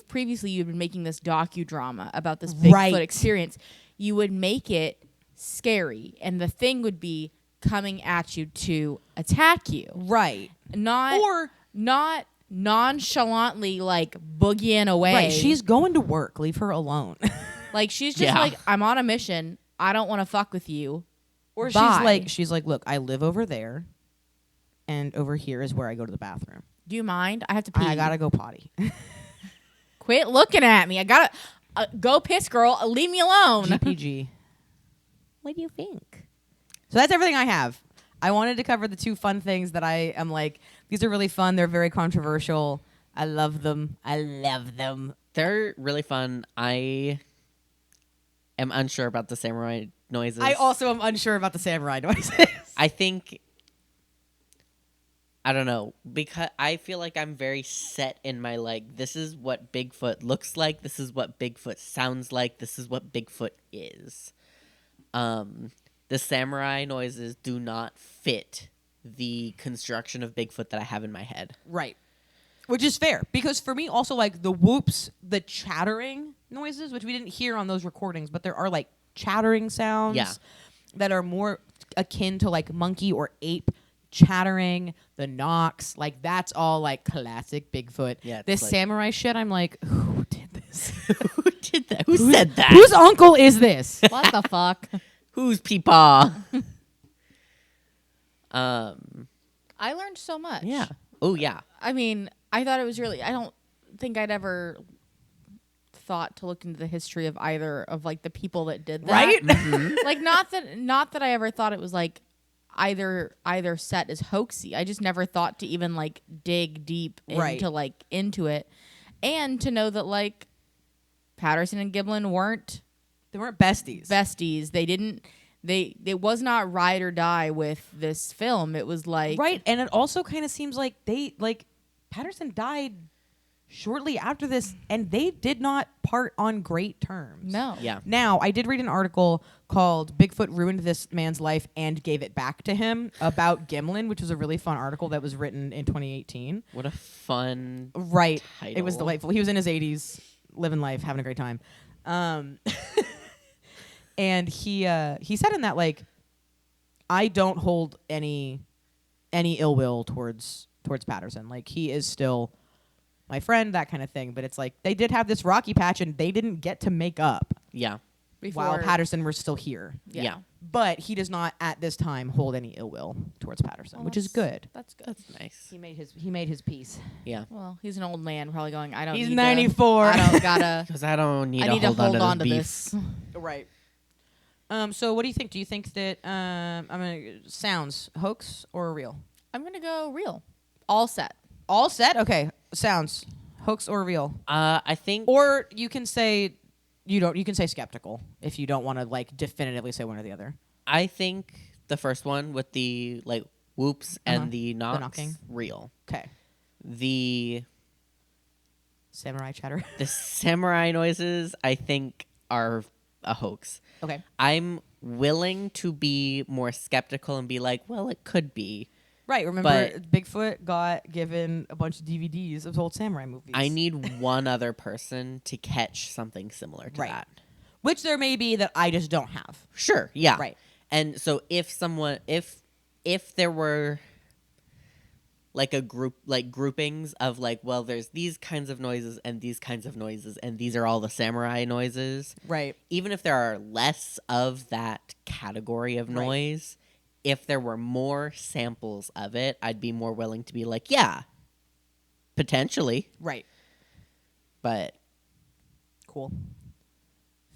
previously you'd been making this docudrama about this Bigfoot Right. experience, you would make it scary, and the thing would be coming at you to attack you, Right. not nonchalantly like boogieing away. Right. She's going to work. Leave her alone. like she's just Yeah. like, I'm on a mission. I don't want to fuck with you. Or Bye. she's like, look, I live over there, and over here is where I go to the bathroom. Do you mind? I have to pee. I gotta go potty. Quit looking at me. I gotta go piss, girl. Leave me alone. GPG. What do you think? So that's everything I have. I wanted to cover the two fun things that I am like, these are really fun. They're very controversial. I love them. I love them. They're really fun. I am unsure about the samurai noises. I also am unsure about the samurai noises. I think, I don't know, because I feel like I'm very set in my, like, this is what Bigfoot looks like, this is what Bigfoot sounds like, this is what Bigfoot is. The samurai noises do not fit the construction of Bigfoot that I have in my head. Right. Which is fair. Because for me, also, like, the whoops, the chattering noises, which we didn't hear on those recordings, but there are, like, chattering sounds Yeah. that are more akin to, like, monkey or ape chattering, the knocks, like, that's all, like, classic Bigfoot. Yeah, it's This like- samurai shit, I'm like, who did this? Who did that? Who said that? Whose uncle is this? What the fuck? Who's Peepaw? I learned so much. Yeah. Oh, yeah. I mean, I thought it was really. I don't think I'd ever thought to look into the history of either of like the people that did that. Right? Like not that I ever thought it was like either set as hoaxy. I just never thought to even like dig deep Right. into it, and to know that like Patterson and Gimlin weren't They weren't besties. besties. They didn't. It was not ride or die with this film. It was like Right, and it also kind of seems like Patterson died shortly after this, and they did not part on great terms. No. Yeah. Now, I did read an article called "Bigfoot Ruined This Man's Life and Gave It Back to Him" about Gimlin, which was a really fun article that was written in 2018. What a fun Right, title. it was delightful. He was in his 80s, living life, having a great time. And he said in that, like, I don't hold any ill will towards Patterson. Like, he is still my friend, that kind of thing. But it's like they did have this rocky patch, and they didn't get to make up Yeah. while Patterson were still here. Yeah. But he does not at this time hold any ill will towards Patterson, Well, which is that's- good. That's good. That's nice. He made his peace. Yeah. Well, he's an old man, probably going. I don't. He's need 94. I don't gotta. Because I don't need I to need to hold hold on to to this beef. this. Right. So what do you think? Do you think that sounds hoax or real? I'm gonna go real. All set. All set? Okay. Sounds hoax or real? I think Or you can say you can say skeptical if you don't want to like definitively say one or the other. I think the first one with the like whoops and the knocks, knocking. real. Okay. The Samurai chatter. samurai noises I think are a hoax. Okay. I'm willing to be more skeptical and be like, well, it could be. Right. Remember, Bigfoot got given a bunch of DVDs of old samurai movies. I need one other person to catch something similar to Right. that. Which there may be that I just don't have. Sure. Yeah. Right. And so if there were like a group, like groupings of like, well, there's these kinds of noises and these kinds of noises, and these are all the samurai noises. Right. Even if there are less of that category of noise, if there were more samples of it, I'd be more willing to be like, yeah, potentially. Right. But Cool.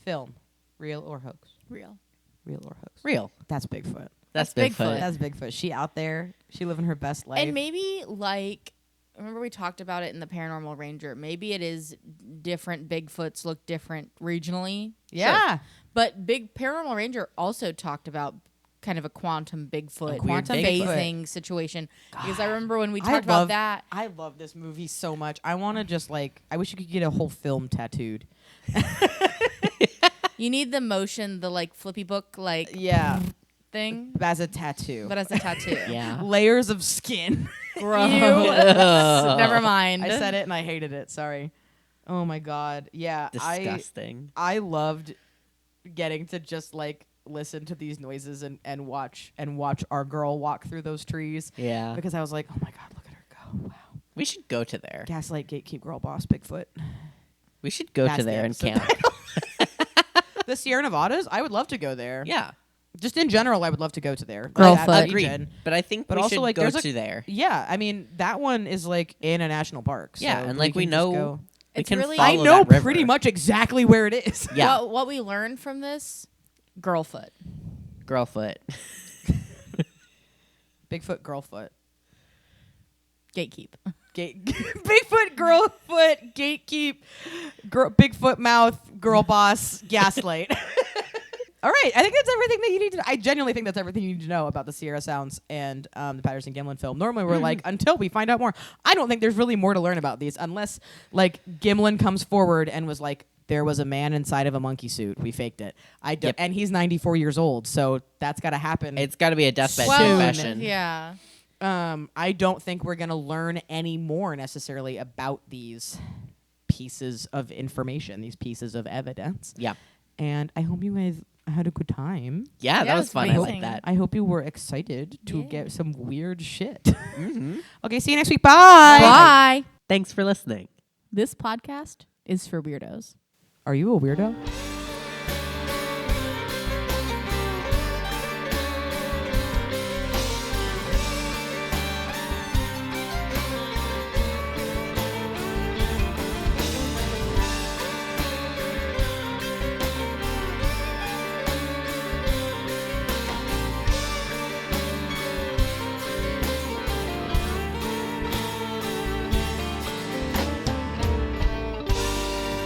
Film. Real or hoax? Real. Real or hoax? real. That's Bigfoot. That's Bigfoot. Bigfoot. That's Bigfoot. She out there. She living her best life. And maybe like, remember we talked about it in the Paranormal Ranger. Maybe it is different. Bigfoots look different regionally. Yeah. Sure. But Paranormal Ranger also talked about kind of a quantum Bigfoot, quantum phasing situation. Because I remember when we talked about that. I love this movie so much. I want to just like, I wish you could get a whole film tattooed. You need the motion, the like flippy book like Yeah. thing, As a tattoo. but as a tattoo. Yeah. Layers of skin. Gross. Never mind. I said it and I hated it. Sorry. Oh my God. Yeah. Disgusting. I loved getting to just like listen to these noises and watch our girl walk through those trees. Yeah. Because I was like, oh my God, look at her go. Wow. We should go to there. Gaslight, gatekeep, girl boss, Bigfoot. We should go That's to the there and episode camp. The Sierra Nevadas, I would love to go there. Yeah. Just in general, I would love to go to there. Girlfoot. That Agreed. region. But I think But we also, should like, go there's a- to there. Yeah, I mean, that one is like in a national park. So Yeah, and like we can just know go. we It's can really- I follow know that river. pretty much exactly where it is. Yeah. What we learned from this, Girlfoot. Girlfoot. Bigfoot, girlfoot. Gatekeep. Bigfoot, girlfoot, gatekeep, Bigfoot mouth, girl boss, gaslight. All right, I think that's everything that you need to. I genuinely think that's everything you need to know about the Sierra Sounds and the Patterson-Gimlin film. Normally, we're like, until we find out more. I don't think there's really more to learn about these, unless like Gimlin comes forward and was like, there was a man inside of a monkey suit. We faked it. Yep. And he's 94 years old, so that's got to happen. It's got to be a deathbed Soon. confession. Yeah. I don't think we're gonna learn any more necessarily about these pieces of information, these pieces of evidence. Yeah. And I hope you guys had a good time. Yeah, Yeah, that it was was fun. I like amazing. that. I hope you were excited to Yeah. get some weird shit. Mm-hmm. Okay, see you next week. Bye. Bye. Thanks for listening. This podcast is for weirdos. Are you a weirdo?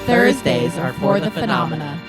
Thursdays are for the phenomena.